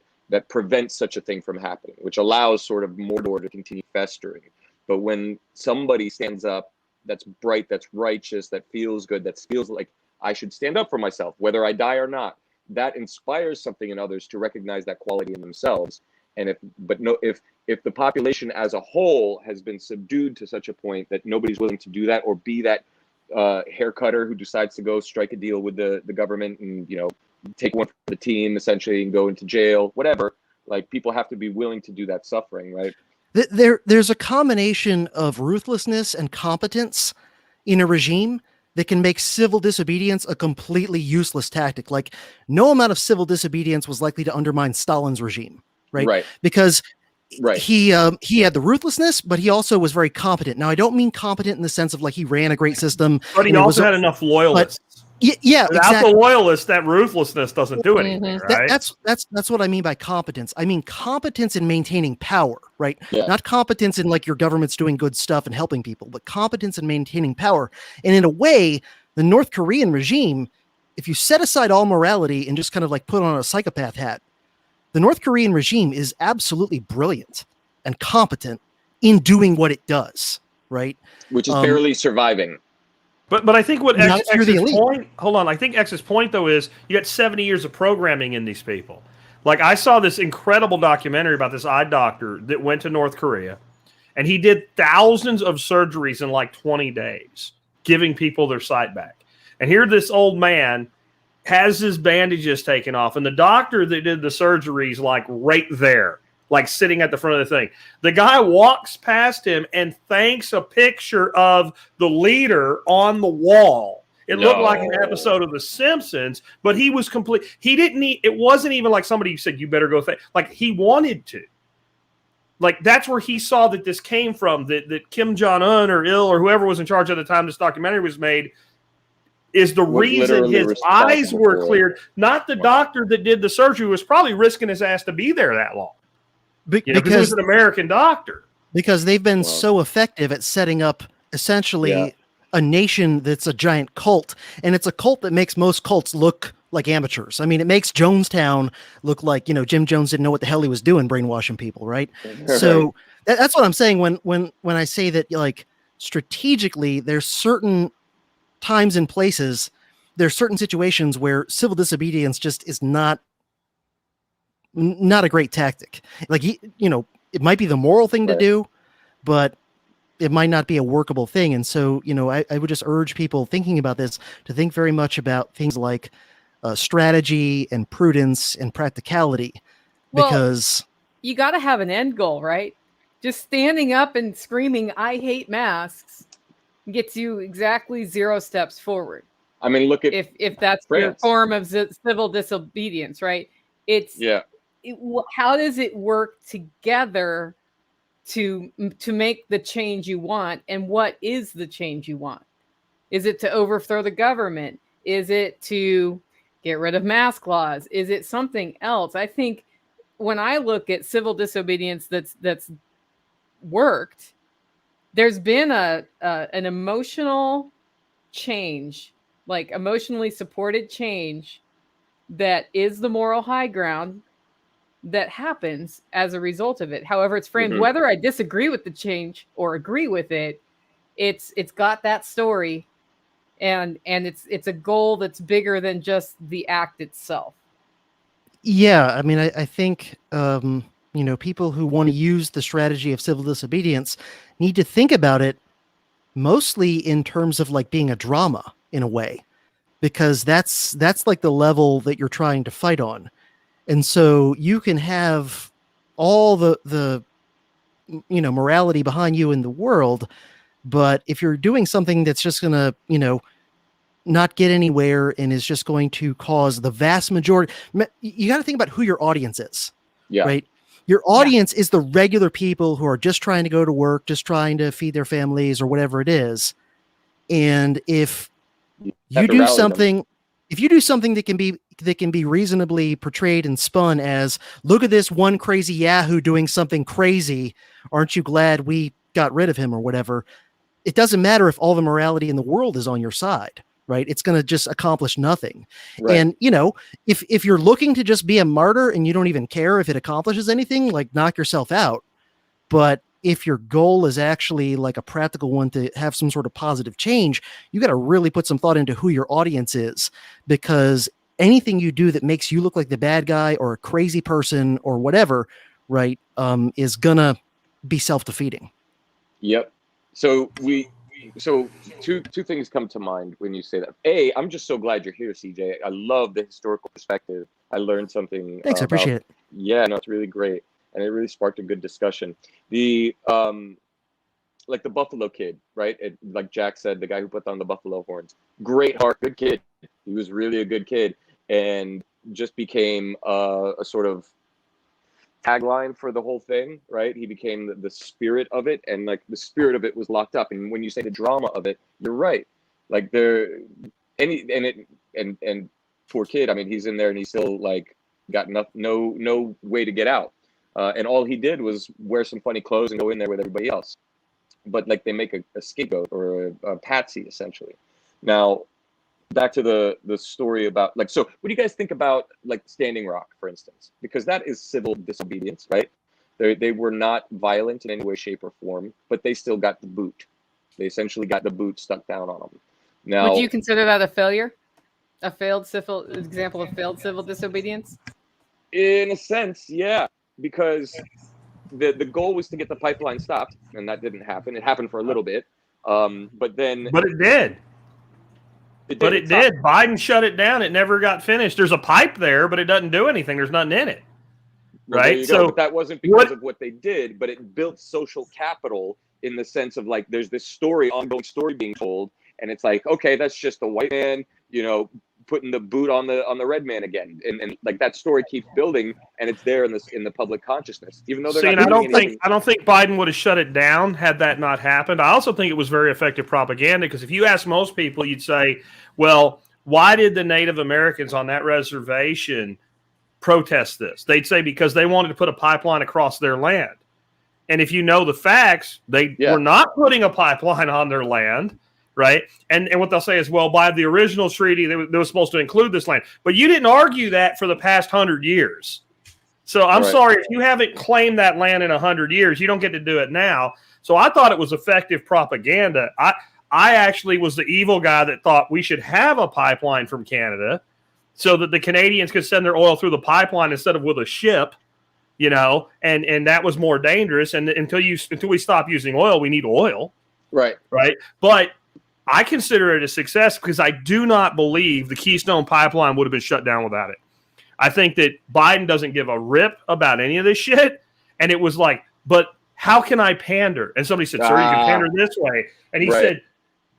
prevents such a thing from happening, which allows sort of Mordor to continue festering. But when somebody stands up that's bright, that's righteous, that feels good, that feels like I should stand up for myself, whether I die or not, that inspires something in others to recognize that quality in themselves. And if the population as a whole has been subdued to such a point that nobody's willing to do that or be that hair cutter who decides to go strike a deal with the government and, you know, take one for the team essentially and go into jail, whatever, like people have to be willing to do that suffering, right? There's a combination of ruthlessness and competence in a regime that can make civil disobedience a completely useless tactic. Like, no amount of civil disobedience was likely to undermine Stalin's regime, right? Because he had the ruthlessness, but he also was very competent. Now, I don't mean competent in the sense of like he ran a great system, but he also had enough loyalists. Yeah, without exactly. the loyalists, that ruthlessness doesn't do anything, right? That's what I mean by competence. I mean competence in maintaining power, right? Yeah. Not competence in like your government's doing good stuff and helping people, but competence in maintaining power. And in a way, the North Korean regime, if you set aside all morality and just kind of like put on a psychopath hat, the North Korean regime is absolutely brilliant and competent in doing what it does, right? Which is barely surviving. But I think what X's point, hold on, I think X's point, though, is you got 70 years of programming in these people. Like, I saw this incredible documentary about this eye doctor that went to North Korea, and he did thousands of surgeries in like 20 days, giving people their sight back. And here this old man has his bandages taken off, and the doctor that did the surgeries, like, right there, like sitting at the front of the thing. The guy walks past him and thanks a picture of the leader on the wall. It looked like an episode of The Simpsons, but he was complete. He didn't need, it wasn't even like somebody said, you better go. Like, he wanted to. Like, that's where he saw that this came from, that Kim Jong-un or whoever was in charge at the time this documentary was made, is the reason his eyes were cleared. Not the doctor that did the surgery was probably risking his ass to be there that long. Because he was an American doctor. Because they've been so effective at setting up essentially a nation that's a giant cult. And it's a cult that makes most cults look like amateurs. I mean, it makes Jonestown look like, you know, Jim Jones didn't know what the hell he was doing brainwashing people, right? So that's what I'm saying when I say that, like, strategically, there's certain times and places, there's certain situations where civil disobedience just is not a great tactic. Like, it might be the moral thing to do, but it might not be a workable thing. And so, I would just urge people thinking about this to think very much about things like strategy and prudence and practicality, because you got to have an end goal, right? Just standing up and screaming, "I hate masks," gets you exactly 0 steps forward. I mean, look at if that's France. your form of civil disobedience, right? It's how does it work together to make the change you want, and what is the change you want? Is it to overthrow the government? Is it to get rid of mask laws? Is it something else? I think when I look at civil disobedience that's worked, there's been an emotional change, like emotionally supported change, that is the moral high ground that happens as a result of it. However it's framed, whether I disagree with the change or agree with it, it's got that story, and it's a goal that's bigger than just the act itself. Yeah, I mean, I think people who want to use the strategy of civil disobedience need to think about it mostly in terms of like being a drama in a way, because that's like the level that you're trying to fight on. And so you can have all the morality behind you in the world, but if you're doing something that's just going to, not get anywhere and is just going to cause the vast majority, you got to think about who your audience is, right? Your audience is the regular people who are just trying to go to work, just trying to feed their families or whatever it is. And if you do something, that can be reasonably portrayed and spun as, look at this one crazy Yahoo doing something crazy, aren't you glad we got rid of him or whatever? It doesn't matter if all the morality in the world is on your side, right? It's going to just accomplish nothing. Right. And, if you're looking to just be a martyr and you don't even care if it accomplishes anything, like, knock yourself out. But if your goal is actually like a practical one to have some sort of positive change, you got to really put some thought into who your audience is, because anything you do that makes you look like the bad guy or a crazy person or whatever, right, is gonna be self-defeating. Yep. So two things come to mind when you say that. A, I'm just so glad you're here, CJ. I love the historical perspective. I learned something. Thanks, I appreciate it. Yeah, no, it's really great. And it really sparked a good discussion. The like the Buffalo Kid, right? Like Jack said, the guy who put on the buffalo horns, great heart, good kid. He was really a good kid, and just became a sort of tagline for the whole thing, right? He became the spirit of it, and like the spirit of it was locked up. And when you say the drama of it, you're right. Like and poor kid. I mean, he's in there and he's still like got no way to get out. And all he did was wear some funny clothes and go in there with everybody else. But like they make a scapegoat or a patsy essentially. Now, back to the story about like, so what do you guys think about like Standing Rock, for instance? Because that is civil disobedience, right? They were not violent in any way, shape, or form, but they still got the boot. They essentially got the boot stuck down on them. Now, would you consider that a failure? A failed civil example of failed civil disobedience? In a sense, yeah, because the goal was to get the pipeline stopped, and that didn't happen. It happened for a little bit, but it did. It did. Biden shut it down. It never got finished. There's a pipe there, but it doesn't do anything. There's nothing in it. Right. So but that wasn't because of what they did, but it built social capital in the sense of like, there's this ongoing story being told. And it's like, okay, that's just the white man, putting the boot on the red man again. And like that story keeps building, and it's there in the public consciousness, even though they're not doing anything. I don't think Biden would have shut it down had that not happened. I also think it was very effective propaganda, because if you ask most people, you'd say, well, why did the Native Americans on that reservation protest this? They'd say because they wanted to put a pipeline across their land. And if you know the facts, they were not putting a pipeline on their land. Right. And what they'll say is, well, by the original treaty, they were supposed to include this land. But you didn't argue that for the past 100 years. So I'm sorry, if you haven't claimed that land in 100 years, you don't get to do it now. So I thought it was effective propaganda. I actually was the evil guy that thought we should have a pipeline from Canada so that the Canadians could send their oil through the pipeline instead of with a ship, you know, and that was more dangerous. And until we stop using oil, we need oil. Right. Right. But I consider it a success because I do not believe the Keystone Pipeline would have been shut down without it. I think that Biden doesn't give a rip about any of this shit. And it was like, but how can I pander? And somebody said, sir, you can pander this way. And he said,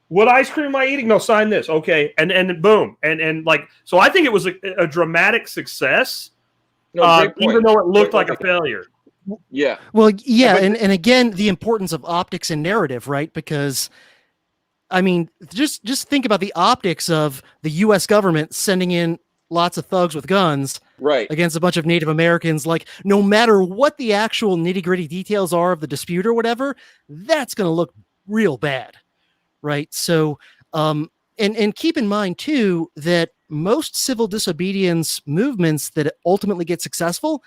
what ice cream am I eating? No, sign this. Okay. And boom. And like, so I think it was a dramatic success, even though it looked like a failure. Yeah. Well, yeah. And again, the importance of optics and narrative, right? Because I mean, just think about the optics of the U.S. government sending in lots of thugs with guns against a bunch of Native Americans. Like, no matter what the actual nitty-gritty details are of the dispute or whatever, that's going to look real bad, right? So, and keep in mind, too, that most civil disobedience movements that ultimately get successful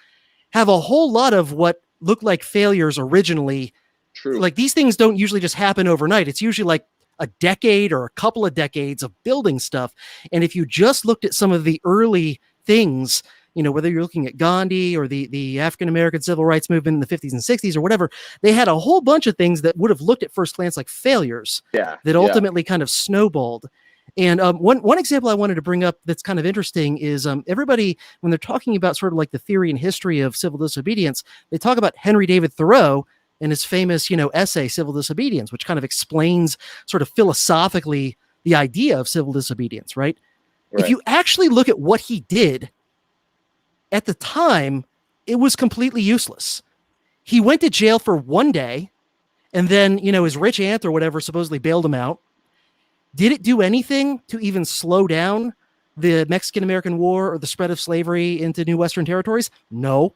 have a whole lot of what look like failures originally. True. Like, these things don't usually just happen overnight. It's usually like a decade or a couple of decades of building stuff. And if you just looked at some of the early things, you know, whether you're looking at Gandhi or the African-American civil rights movement in the 50s and 60s or whatever, they had a whole bunch of things that would have looked at first glance like failures that ultimately kind of snowballed. And one example I wanted to bring up that's kind of interesting is everybody, when they're talking about sort of like the theory and history of civil disobedience, they talk about Henry David Thoreau and his famous, you know, essay, Civil Disobedience, which kind of explains sort of philosophically the idea of civil disobedience, right? If you actually look at what he did at the time, it was completely useless. He went to jail for one day, and then, you know, his rich aunt or whatever supposedly bailed him out. Did it do anything to even slow down the Mexican-American War or the spread of slavery into new Western territories? No.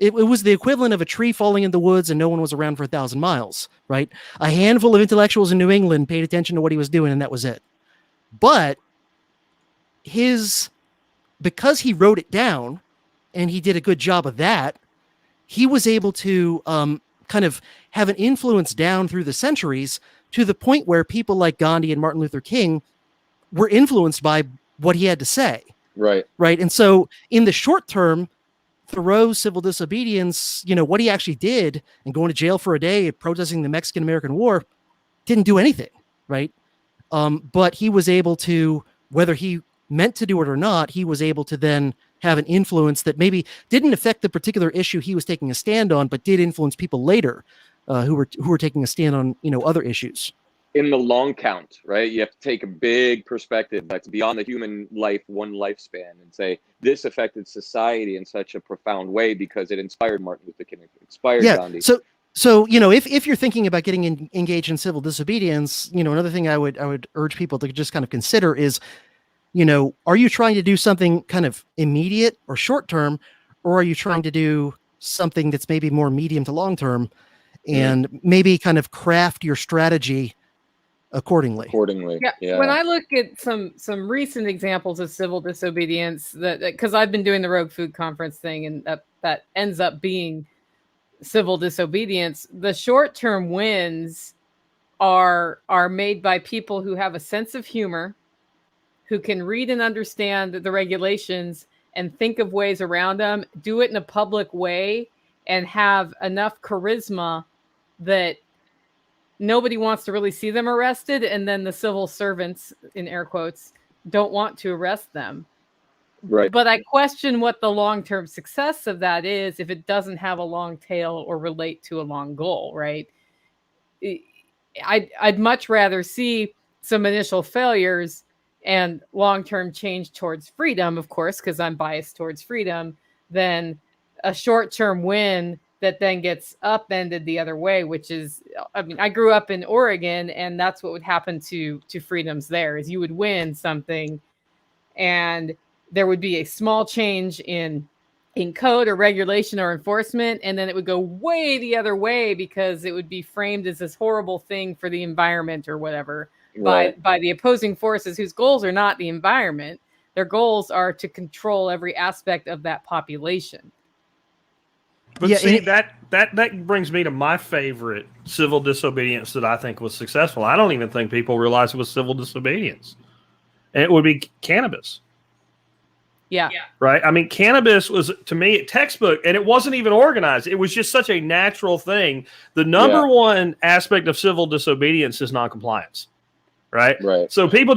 It was the equivalent of a tree falling in the woods and no one was around for 1,000 miles, right? A handful of intellectuals in New England paid attention to what he was doing, and that was it. But because he wrote it down, and he did a good job of that, he was able to kind of have an influence down through the centuries to the point where people like Gandhi and Martin Luther King were influenced by what he had to say. Right. And so in the short term, Thoreau's civil disobedience, you know, what he actually did and going to jail for a day protesting the Mexican-American War didn't do anything, right? But he was able to, whether he meant to do it or not, he was able to then have an influence that maybe didn't affect the particular issue he was taking a stand on, but did influence people later who were taking a stand on, you know, other issues. In the long count, right? You have to take a big perspective that's beyond the human life, one lifespan, and say this affected society in such a profound way because it inspired Martin Luther King, inspired Gandhi. So you know, if you're thinking about getting engaged in civil disobedience, you know, another thing I would urge people to just kind of consider is, you know, are you trying to do something kind of immediate or short term, or are you trying to do something that's maybe more medium to long term, and maybe kind of craft your strategy accordingly. Yeah. When I look at some recent examples of civil disobedience, that because I've been doing the Rogue Food Conference thing, and that ends up being civil disobedience, the short-term wins are made by people who have a sense of humor, who can read and understand the regulations and think of ways around them, do it in a public way, and have enough charisma that nobody wants to really see them arrested, and then the civil servants, in air quotes, don't want to arrest them. Right. But I question what the long-term success of that is if it doesn't have a long tail or relate to a long goal, right? I'd much rather see some initial failures and long-term change towards freedom, of course, because I'm biased towards freedom, than a short-term win that then gets upended the other way, which is, I mean, I grew up in Oregon, and that's what would happen to freedoms there, is you would win something and there would be a small change in code or regulation or enforcement, and then it would go way the other way because it would be framed as this horrible thing for the environment or whatever by the opposing forces whose goals are not the environment. Their goals are to control every aspect of that population. But Yeah, see, that brings me to my favorite civil disobedience that I think was successful. I don't even think people realize it was civil disobedience. And it would be cannabis. Yeah. Right? I mean, cannabis was, to me, a textbook, and it wasn't even organized. It was just such a natural thing. The number one aspect of civil disobedience is noncompliance. Right? Right. So people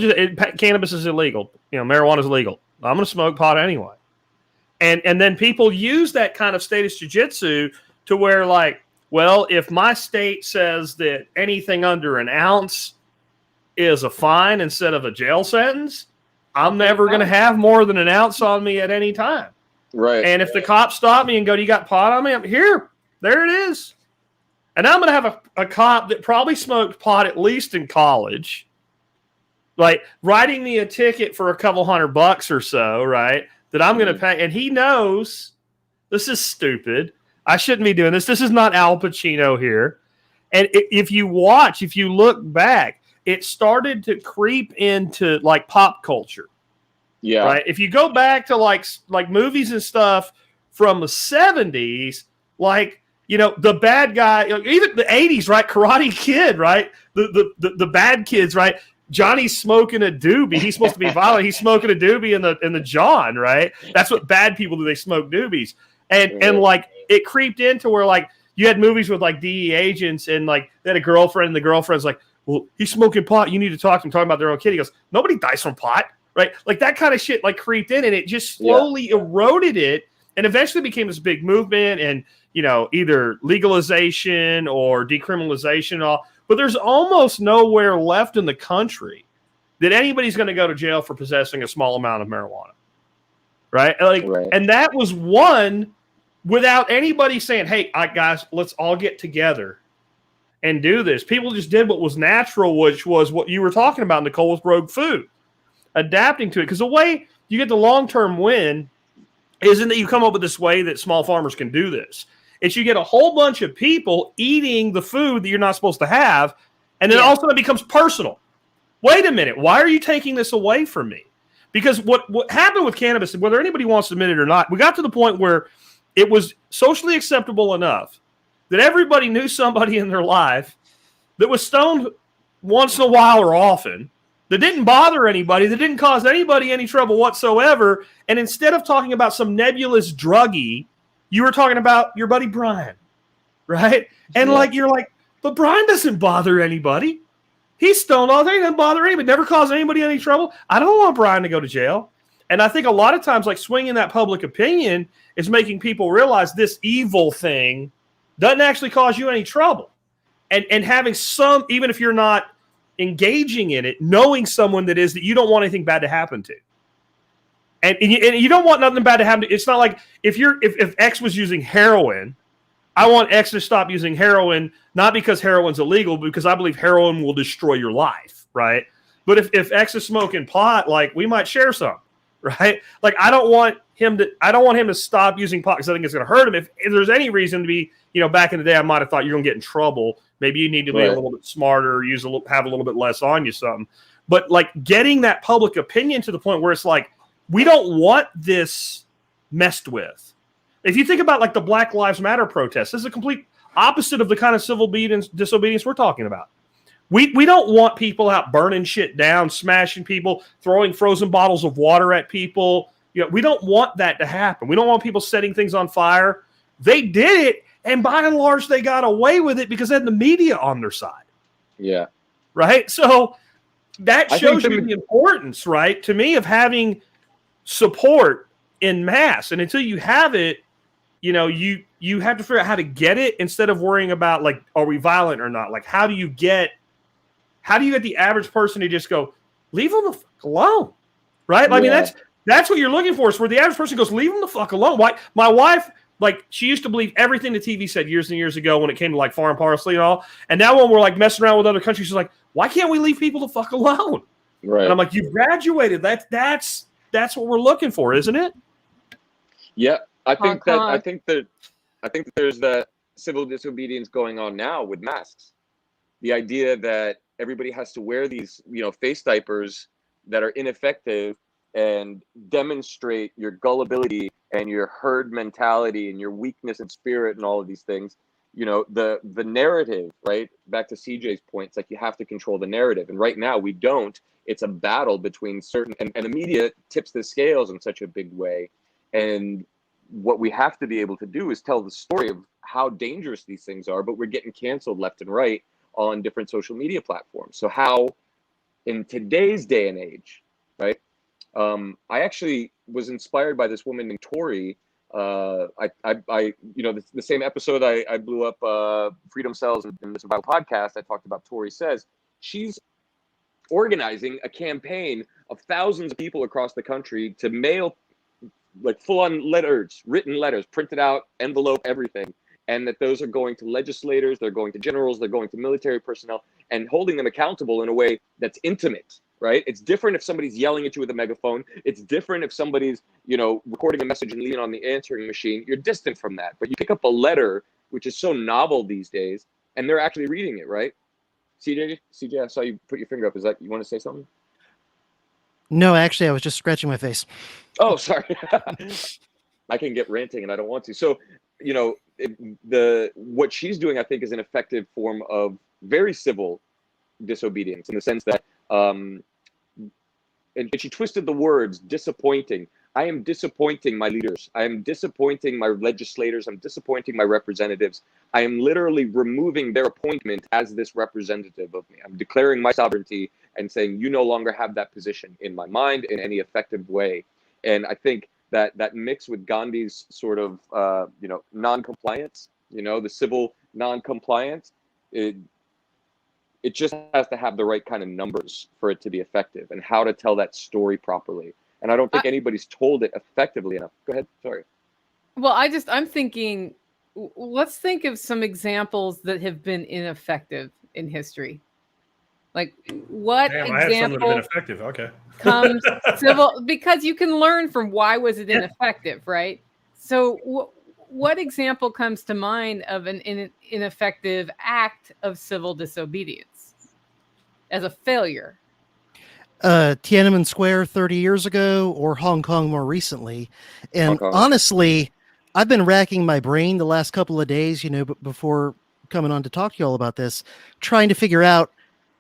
cannabis is illegal. Marijuana is illegal. I'm going to smoke pot anyway. And then people use that kind of status jiu-jitsu to where, like, well, if my state says that anything under an ounce is a fine instead of a jail sentence, I'm never going to have more than an ounce on me at any time. Right. And if the cops stop me and go, "Do you got pot on me?" I'm here. There it is. And I'm going to have a cop that probably smoked pot at least in college, like writing me a ticket for a couple $100 or so, right? That I'm going to pay. And he knows this is stupid. I shouldn't be doing this. This is not Al Pacino here. And if you look back, it started to creep into like pop culture. Yeah. Right. If you go back to like movies and stuff from the 70s, like, the bad guy, even the 80s, right? Karate Kid, right? The bad kids, right? Johnny's smoking a doobie. He's supposed to be violent. He's smoking a doobie in the John, right? That's what bad people do. They smoke doobies. And like it creeped into where like you had movies with like DE agents and like they had a girlfriend and the girlfriend's like, "Well, he's smoking pot. You need to talk to him," talking about their own kid. He goes, "Nobody dies from pot," right? Like that kind of shit like creeped in and it just slowly eroded it and eventually became this big movement and, either legalization or decriminalization and all. But there's almost nowhere left in the country that anybody's going to go to jail for possessing a small amount of marijuana, right? And that was one without anybody saying, "Hey, guys, let's all get together and do this." People just did what was natural, which was what you were talking about, Nicole, with rogue food, adapting to it. Because the way you get the long-term win isn't that you come up with this way that small farmers can do this. It's you get a whole bunch of people eating the food that you're not supposed to have, and then also it becomes personal. Wait a minute, why are you taking this away from me? Because what happened with cannabis, whether anybody wants to admit it or not, we got to the point where it was socially acceptable enough that everybody knew somebody in their life that was stoned once in a while or often, that didn't bother anybody, that didn't cause anybody any trouble whatsoever, and instead of talking about some nebulous druggie, you were talking about your buddy Brian, right? And you're like, but Brian doesn't bother anybody. He's stoned all day, doesn't bother anybody, never caused anybody any trouble. I don't want Brian to go to jail. And I think a lot of times, like swinging that public opinion is making people realize this evil thing doesn't actually cause you any trouble. And having some, even if you're not engaging in it, knowing someone that you don't want anything bad to happen to. And you don't want nothing bad to happen to. It's not like if X was using heroin, I want X to stop using heroin, not because heroin's illegal, but because I believe heroin will destroy your life, right? But if X is smoking pot, like we might share some, right? Like I don't want him to stop using pot because I think it's going to hurt him. If there's any reason to be, back in the day, I might have thought you're going to get in trouble. Maybe you need to be a little bit smarter, have a little bit less on you, something. But like getting that public opinion to the point where it's like, we don't want this messed with. If you think about like the Black Lives Matter protests, this is a complete opposite of the kind of civil disobedience we're talking about. We don't want people out burning shit down, smashing people, throwing frozen bottles of water at people. We don't want that to happen. We don't want people setting things on fire. They did it, and by and large, they got away with it because they had the media on their side. Yeah. Right? So that shows you the importance, right, to me, of having support in mass. And until you have it, you have to figure out how to get it instead of worrying about like, are we violent or not? Like, how do you get the average person to just go, leave them the fuck alone, right? I mean, that's what you're looking for, is where the average person goes, leave them the fuck alone. Why? My wife, like, she used to believe everything the TV said years and years ago when it came to like foreign policy and all. And now when we're like messing around with other countries, she's like, why can't we leave people the fuck alone? Right. And I'm like, you've graduated. That's what we're looking for, isn't it? Yeah, I think there's that civil disobedience going on now with masks. The idea that everybody has to wear these, face diapers that are ineffective and demonstrate your gullibility and your herd mentality and your weakness in spirit and all of these things, you know, the narrative, right? Back to CJ's point, it's like you have to control the narrative. And right now we don't. It's a battle between certain, and the media tips the scales in such a big way. And what we have to be able to do is tell the story of how dangerous these things are, but we're getting canceled left and right on different social media platforms. So how, in today's day and age, right? I actually was inspired by this woman named Tori. I you know, the same episode I blew up Freedom Cells in the Survival podcast. I talked about Tori Says. She's organizing a campaign of thousands of people across the country to mail like full-on letters, written letters, printed out, envelope, everything. And that those are going to legislators, they're going to generals, they're going to military personnel, and holding them accountable in a way that's intimate, right? It's different if somebody's yelling at you with a megaphone. It's different if somebody's, you know, recording a message and leaving it on the answering machine. You're distant from that. But you pick up a letter, which is so novel these days, and they're actually reading it, right? CJ, I saw you put your finger up. Is that, you want to say something? No, actually, I was just scratching my face. Oh, sorry. I can get ranting and I don't want to. So, you know, what she's doing, I think, is an effective form of very civil disobedience, in the sense that, and she twisted the words, disappointing. I am disappointing my leaders. I am disappointing my legislators. I'm disappointing my representatives. I am literally removing their appointment as this representative of me. I'm declaring my sovereignty and saying, you no longer have that position in my mind in any effective way. And I think that mix with Gandhi's sort of, you know, non-compliance, you know, the civil non-compliance, it just has to have the right kind of numbers for it to be effective, and how to tell that story properly. And I don't think anybody's told it effectively enough. Go ahead. Sorry. Well, I'm thinking, let's think of some examples that have been ineffective in history. Like, what example been effective? Okay. comes civil, because you can learn from why was it ineffective, right? So what example comes to mind of an ineffective act of civil disobedience as a failure? Tiananmen Square 30 years ago, or Hong Kong more recently. And honestly, I've been racking my brain the last couple of days, you know, before coming on to talk to you all about this, trying to figure out,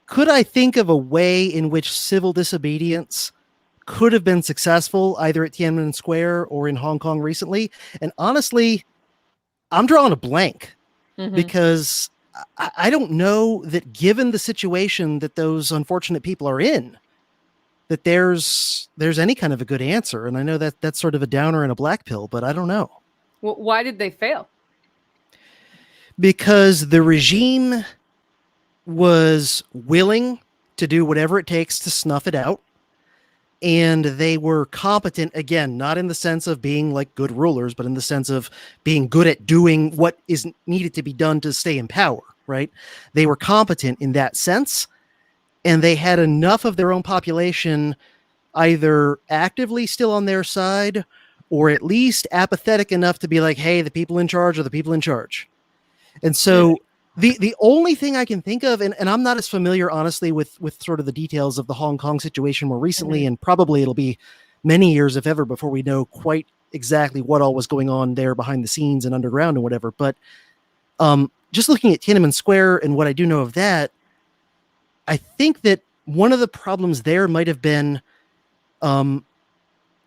could I think of a way in which civil disobedience could have been successful either at Tiananmen Square or in Hong Kong recently? And honestly, I'm drawing a blank because I don't know that, given the situation that those unfortunate people are in, that there's any kind of a good answer. And I know that that's sort of a downer and a black pill, but I don't know. Well, why did they fail? Because the regime was willing to do whatever it takes to snuff it out. And they were competent, again, not in the sense of being like good rulers, but in the sense of being good at doing what is needed to be done to stay in power, right? They were competent in that sense. And they had enough of their own population either actively still on their side, or at least apathetic enough to be like, hey, the people in charge are the people in charge. And so the only thing I can think of, and I'm not as familiar, honestly, with sort of the details of the Hong Kong situation more recently, and probably it'll be many years, if ever, before we know quite exactly what all was going on there behind the scenes and underground and whatever. But just looking at Tiananmen Square and what I do know of that, I think that one of the problems there might have been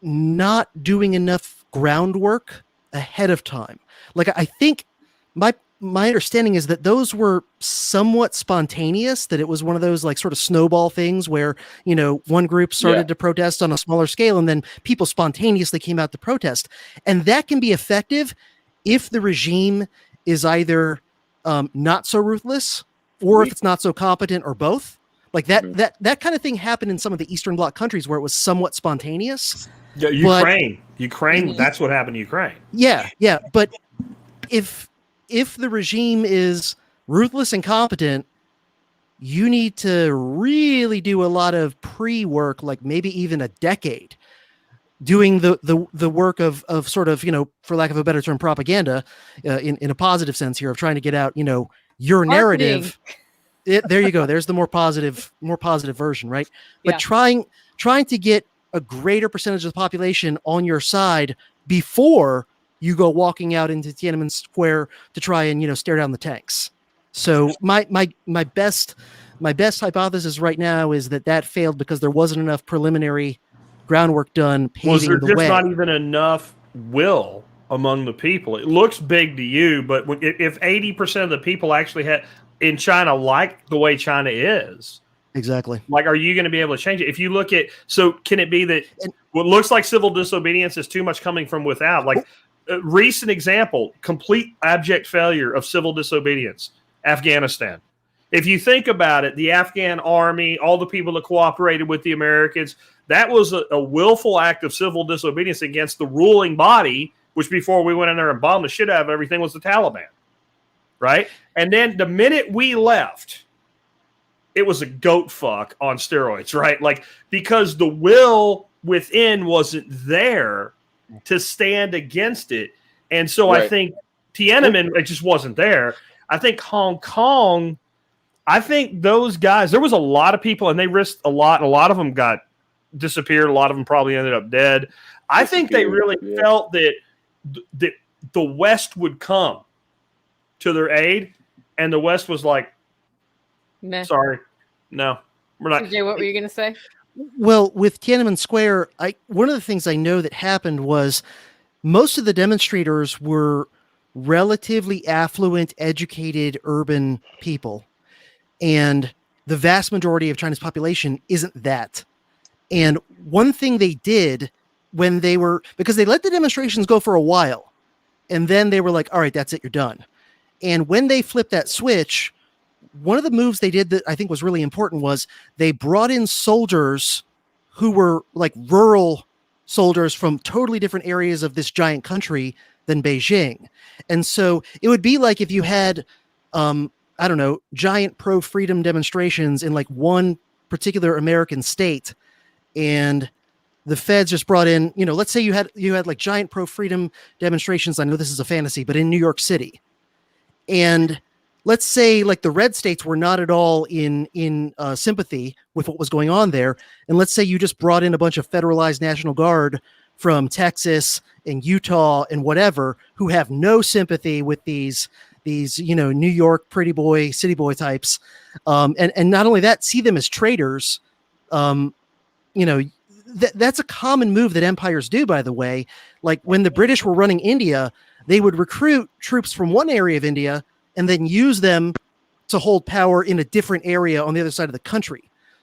not doing enough groundwork ahead of time. Like, I think my understanding is that those were somewhat spontaneous, that it was one of those like sort of snowball things where, you know, one group started to protest on a smaller scale and then people spontaneously came out to protest. And that can be effective if the regime is either not so ruthless, or if it's not so competent, or both. Like that kind of thing happened in some of the Eastern Bloc countries where it was somewhat spontaneous. Yeah, Ukraine, that's what happened to Ukraine. Yeah. But if the regime is ruthless and competent, you need to really do a lot of pre-work, like maybe even a decade, doing the work of sort of, you know, for lack of a better term, propaganda, in a positive sense here, of trying to get out, you know, your narrative. There you go. There's the more positive version, right? But trying to get a greater percentage of the population on your side before you go walking out into Tiananmen Square to try and stare down the tanks. So my best hypothesis right now is that failed because there wasn't enough preliminary groundwork done paving Was there the just way. not even enough will among the people? It looks big to you, but if 80% of the people actually had in China like the way China is, exactly, like, are you going to be able to change it? If you look at, so can it be that what looks like civil disobedience is too much coming from without? Like a recent example, complete abject failure of civil disobedience, Afghanistan. If you think about it, the Afghan army, all the people that cooperated with the Americans, that was a willful act of civil disobedience against the ruling body, which before we went in there and bombed the shit out of everything was the Taliban, right? And then the minute we left, it was a goat fuck on steroids, right? Like, because the will within wasn't there to stand against it. And so I think Tiananmen, it just wasn't there. I think Hong Kong, I think those guys, there was a lot of people and they risked a lot, and a lot of them got disappeared. A lot of them probably ended up dead. I think they really felt that the West would come to their aid, and the West was like, Meh. sorry, no, we're not. CJ, what were you going to say? Well, with Tiananmen Square, one of the things I know that happened was most of the demonstrators were relatively affluent, educated, urban people. And the vast majority of China's population isn't that. And one thing they did when because they let the demonstrations go for a while, and then they were like, all right, that's it, you're done. And when they flipped that switch, one of the moves they did that I think was really important was they brought in soldiers who were like rural soldiers from totally different areas of this giant country than Beijing. And so it would be like if you had, I don't know, giant pro-freedom demonstrations in like one particular American state, and the feds just brought in, let's say you had like giant pro-freedom demonstrations. I know this is a fantasy, but in New York City. And let's say like the red states were not at all in sympathy with what was going on there. And let's say you just brought in a bunch of federalized National Guard from Texas and Utah and whatever, who have no sympathy with these New York pretty boy, city boy types. And not only that, see them as traitors. That's a common move that empires do, by the way. Like when the British were running India, they would recruit troops from one area of India and then use them to hold power in a different area on the other side of the country.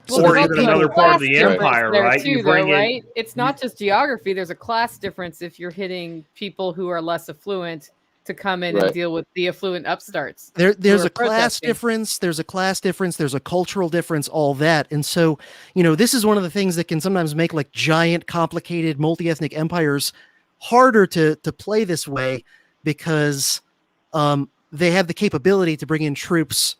Well, or even another part of the empire, right? Too, right? It's not just geography. There's a class difference if you're hitting people who are less affluent to come in and deal with the affluent upstarts. There's a class difference. There's a class difference. There's a cultural difference, all that. And so, this is one of the things that can sometimes make like giant, complicated, multi-ethnic empires harder to play this way because they have the capability to bring in troops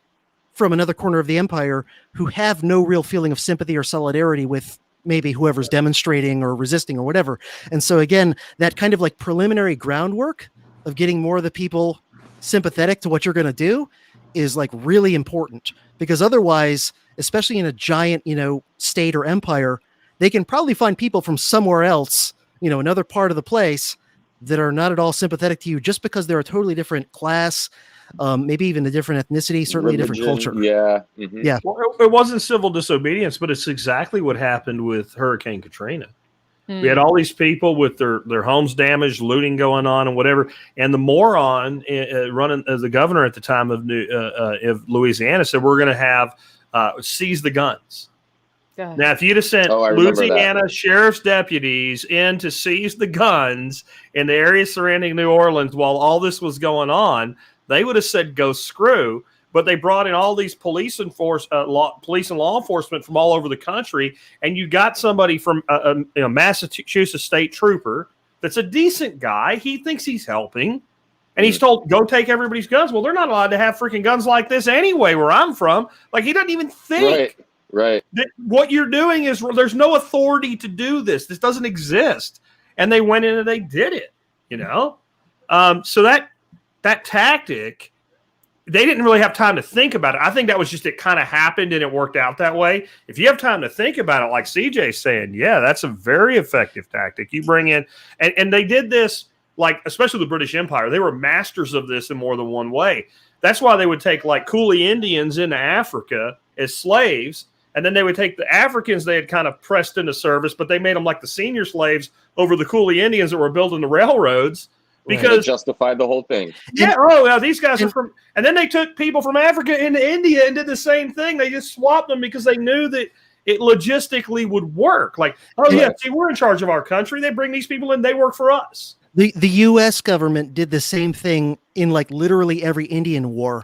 from another corner of the empire who have no real feeling of sympathy or solidarity with maybe whoever's demonstrating or resisting or whatever. And so again, that kind of like preliminary groundwork of getting more of the people sympathetic to what you're going to do is like really important, because otherwise, especially in a giant, state or empire, they can probably find people from somewhere else, another part of the place that are not at all sympathetic to you just because they're a totally different class, maybe even a different ethnicity, certainly a different culture. Yeah. Mm-hmm. Yeah. Well, it wasn't civil disobedience, but it's exactly what happened with Hurricane Katrina. We had all these people with their homes damaged, looting going on, and whatever. And the moron running as the governor at the time of Louisiana said, "We're going to have seize the guns." God. Now, if you'd have sent Louisiana sheriff's deputies in to seize the guns in the area surrounding New Orleans while all this was going on, they would have said, "Go screw." But they brought in all these police and law enforcement from all over the country, and you got somebody from a Massachusetts state trooper that's a decent guy. He thinks he's helping, and he's told, go take everybody's guns. Well, they're not allowed to have freaking guns like this anyway where I'm from. Like, he doesn't even think that what you're doing is there's no authority to do this. This doesn't exist. And they went in and they did it, So that tactic they didn't really have time to think about it. I think that was just, it kind of happened and it worked out that way. If you have time to think about it, like CJ's saying, yeah, that's a very effective tactic. You bring in, and they did this, like, especially the British Empire. They were masters of this in more than one way. That's why they would take, like, Coolie Indians into Africa as slaves, and then they would take the Africans they had kind of pressed into service, but they made them like the senior slaves over the Coolie Indians that were building the railroads. Because it justified the whole thing. Yeah. Oh, well, these guys are from, and then they took people from Africa into India and did the same thing. They just swapped them because they knew that it logistically would work. Like, oh yeah, see, we're in charge of our country. They bring these people in. They work for us. The U.S. government did the same thing in like literally every Indian war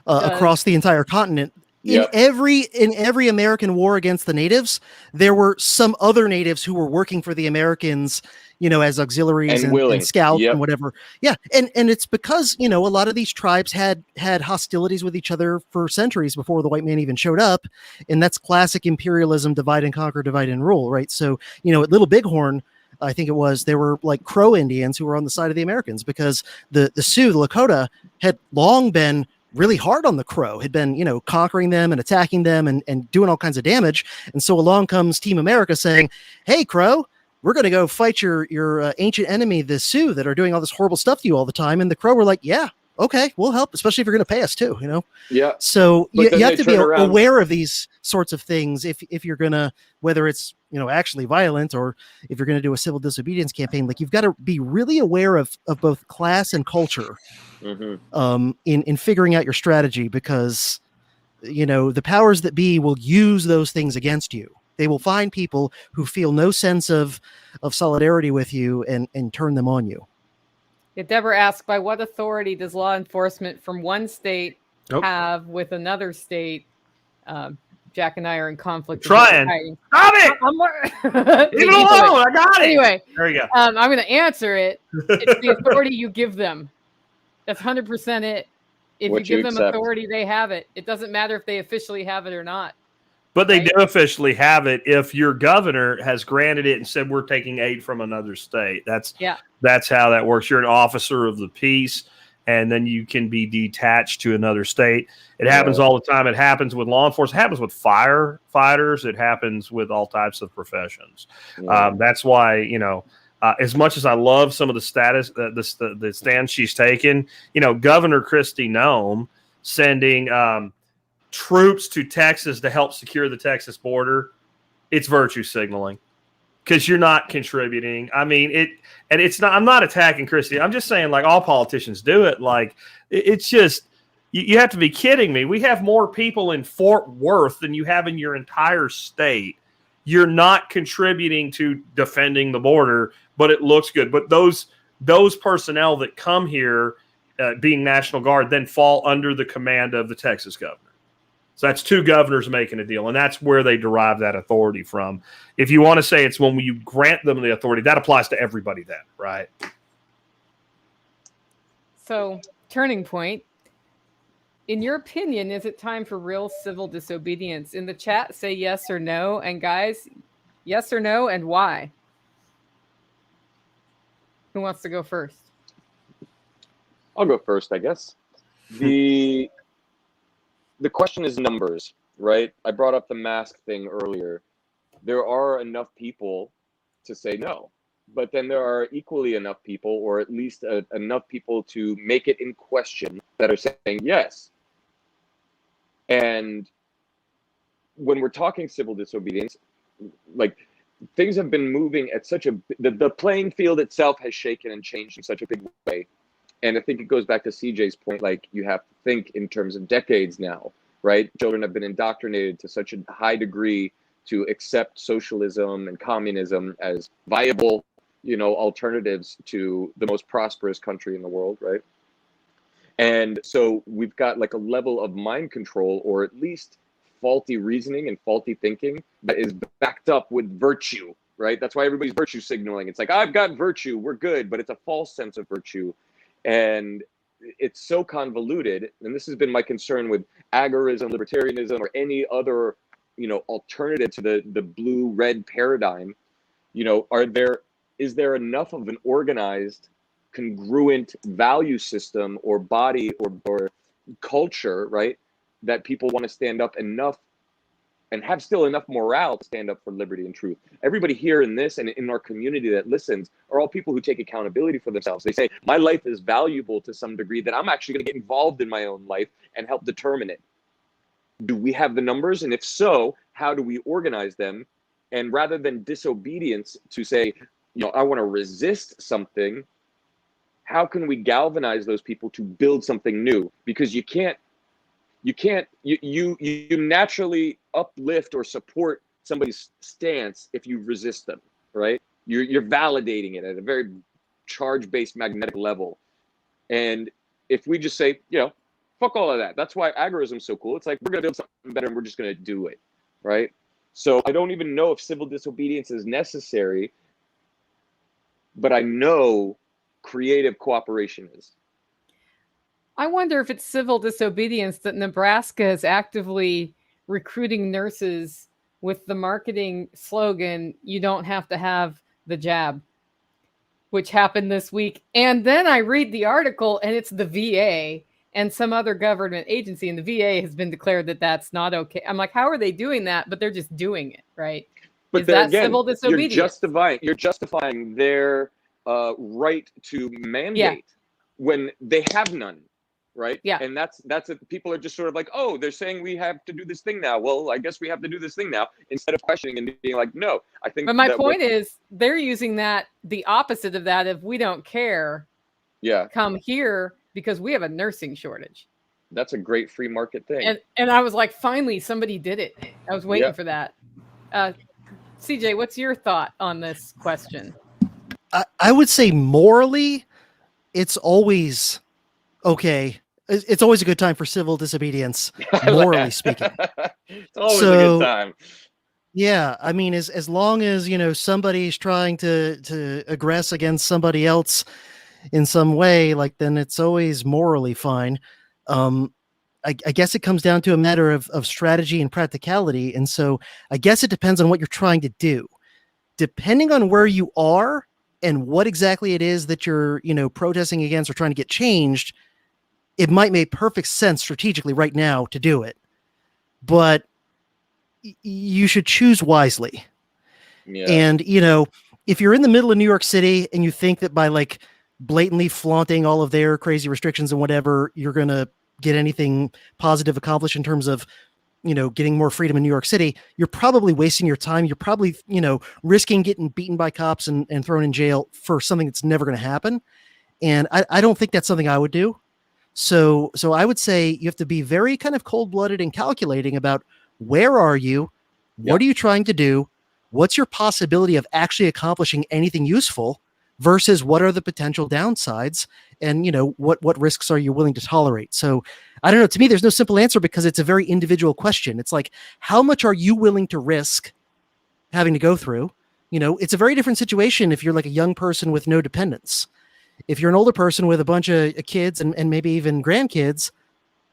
across the entire continent. In every American war against the natives, there were some other natives who were working for the Americans, you know, as auxiliaries and scouts and whatever. Yeah. And it's because, you know, a lot of these tribes had hostilities with each other for centuries before the white man even showed up. And that's classic imperialism, divide and conquer, divide and rule. Right. So, you know, at Little Bighorn, I think it was, there were like Crow Indians who were on the side of the Americans because the Sioux, the Lakota, had long been really hard on the Crow, had been, you know, conquering them and attacking them and doing all kinds of damage. And so along comes Team America saying, hey, Crow, we're going to go fight your ancient enemy, the Sioux, that are doing all this horrible stuff to you all the time. And the Crow were like, yeah, okay, we'll help, especially if you're going to pay us too, you know? Yeah. So you have to be aware of these sorts of things if you're going to, whether it's, you know, actually violent or if you're going to do a civil disobedience campaign, like you've got to be really aware of both class and culture in figuring out your strategy, because, you know, the powers that be will use those things against you. They will find people who feel no sense of solidarity with you and turn them on you. Yeah, Deborah asked, by what authority does law enforcement from one state have with another state? Jack and I are in conflict. Trying. Stop it! Leave it alone. I got it. Anyway, there you go. I'm going to answer it. It's the authority you give them. That's 100% it. If you give them authority, they have it. It doesn't matter if they officially have it or not. But they do officially have it if your governor has granted it and said we're taking aid from another state. That's how that works. You're an officer of the peace, and then you can be detached to another state. It happens all the time. It happens with law enforcement. It happens with firefighters. It happens with all types of professions. That's why, you know, as much as I love some of the the stand she's taken, you know, Governor Kristi Noem sending troops to Texas to help secure the Texas border, it's virtue signaling because you're not contributing. I mean, it's not, I'm not attacking Kristi. I'm just saying, like, all politicians do it. Like, it's just, you have to be kidding me. We have more people in Fort Worth than you have in your entire state. You're not contributing to defending the border, but it looks good. But those personnel that come here being National Guard then fall under the command of the Texas governor. So that's two governors making a deal, and that's where they derive that authority from. If you want to say it's when you grant them the authority, that applies to everybody then, right? So, turning point. In your opinion, is it time for real civil disobedience? In the chat, say yes or no. And guys, yes or no, and why? Who wants to go first? I'll go first, I guess. The question is numbers, right? I brought up the mask thing earlier. There are enough people to say no, but then there are equally enough people, or at least enough people to make it in question, that are saying yes. And when we're talking civil disobedience, like, things have been moving at such the playing field itself has shaken and changed in such a big way. And I think it goes back to CJ's point, like, you have to think in terms of decades now, right? Children have been indoctrinated to such a high degree to accept socialism and communism as viable, you know, alternatives to the most prosperous country in the world, right? And so we've got like a level of mind control, or at least faulty reasoning and faulty thinking, that is backed up with virtue, right? That's why everybody's virtue signaling. It's like, I've got virtue, we're good, but it's a false sense of virtue. And it's so convoluted. And this has been my concern with agorism, libertarianism, or any other, you know, alternative to the blue-red paradigm. You know, is there enough of an organized, congruent value system or body or culture, right, that people want to stand up enough and have still enough morale to stand up for liberty and truth. Everybody here in this and in our community that listens are all people who take accountability for themselves. They say, my life is valuable to some degree, that I'm actually going to get involved in my own life and help determine it. Do we have the numbers? And if so, how do we organize them? And rather than disobedience to say, I want to resist something, how can we galvanize those people to build something new? Because you naturally uplift or support somebody's stance if you resist them, right? You're validating it at a very charge-based magnetic level. And if we just say, fuck all of that. That's why agorism is so cool. It's like, we're going to build something better and we're just going to do it, right? So I don't even know if civil disobedience is necessary, but I know creative cooperation is. I wonder if it's civil disobedience that Nebraska is actively recruiting nurses with the marketing slogan, "You don't have to have the jab," which happened this week. And then I read the article and it's the VA and some other government agency, and the VA has been declared that that's not okay. I'm like, how are they doing that? But they're just doing it, right? But is that again, civil disobedience? You're justifying their right to mandate when they have none, right? Yeah. And that's it. People are just sort of like, oh, they're saying we have to do this thing now. Well, I guess we have to do this thing now, instead of questioning and being like, no, I think. But my point is, they're using that, the opposite of that. If we don't care, come here, because we have a nursing shortage. That's a great free market thing. And I was like, finally, somebody did it. I was waiting for that. CJ, what's your thought on this question? I would say morally, it's always okay. It's always a good time for civil disobedience, morally speaking. It's always a good time. Yeah, I mean, as long as somebody's trying to aggress against somebody else in some way, like, then it's always morally fine. I guess it comes down to a matter of strategy and practicality, and so I guess it depends on what you're trying to do. Depending on where you are and what exactly it is that you're protesting against or trying to get changed, it might make perfect sense strategically right now to do it, but you should choose wisely. Yeah. And if you're in the middle of New York City and you think that by like blatantly flaunting all of their crazy restrictions and whatever, you're going to get anything positive accomplished in terms of, getting more freedom in New York City, you're probably wasting your time. You're probably, risking getting beaten by cops and thrown in jail for something that's never going to happen. And I don't think that's something I would do. So I would say you have to be very kind of cold-blooded and calculating about where are you? What are you trying to do? What's your possibility of actually accomplishing anything useful versus what are the potential downsides? And, what risks are you willing to tolerate? So I don't know. To me, there's no simple answer because it's a very individual question. It's like, how much are you willing to risk having to go through? It's a very different situation if you're like a young person with no dependents. If you're an older person with a bunch of kids and maybe even grandkids,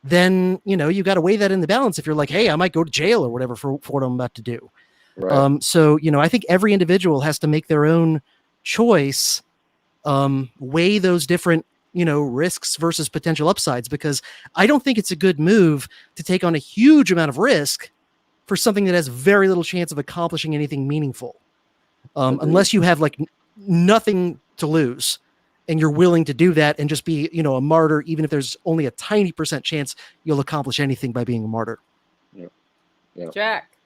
then, you got to weigh that in the balance. If you're like, hey, I might go to jail or whatever for what I'm about to do. Right. So, I think every individual has to make their own choice, weigh those different, risks versus potential upsides, because I don't think it's a good move to take on a huge amount of risk for something that has very little chance of accomplishing anything meaningful. Unless you have like nothing to lose and you're willing to do that and just be, a martyr, even if there's only a tiny % chance you'll accomplish anything by being a martyr. Yeah. Jack.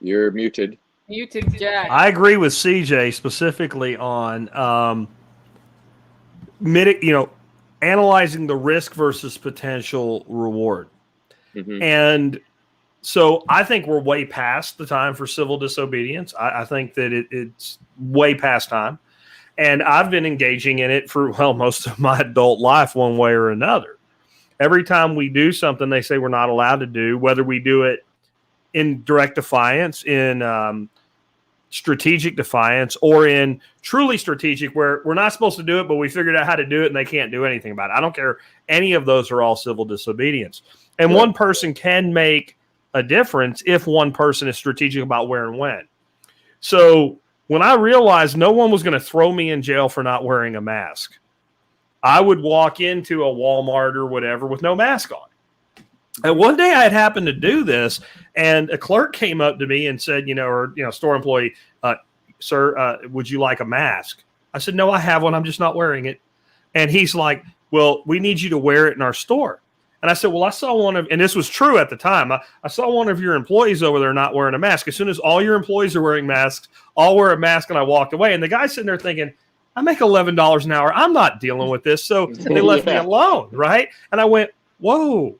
You're muted. Muted, Jack. I agree with CJ specifically on, analyzing the risk versus potential reward. Mm-hmm. And so I think we're way past the time for civil disobedience. I think that it's way past time. And I've been engaging in it for, most of my adult life one way or another. Every time we do something they say we're not allowed to do, whether we do it in direct defiance, in strategic defiance, or in truly strategic where we're not supposed to do it, but we figured out how to do it and they can't do anything about it. I don't care. Any of those are all civil disobedience. And one person can make a difference if one person is strategic about where and when. So when I realized no one was going to throw me in jail for not wearing a mask, I would walk into a Walmart or whatever with no mask on. And one day I had happened to do this, and a clerk came up to me and said, store employee, sir, would you like a mask? I said, no, I have one. I'm just not wearing it. And he's like, well, we need you to wear it in our store. And I said, well, I saw one of, and this was true at the time. I saw one of your employees over there not wearing a mask. As soon as all your employees are wearing masks, I'll wear a mask, and I walked away. And the guy's sitting there thinking, I make $11 an hour. I'm not dealing with this. So they left me alone, right? And I went, whoa,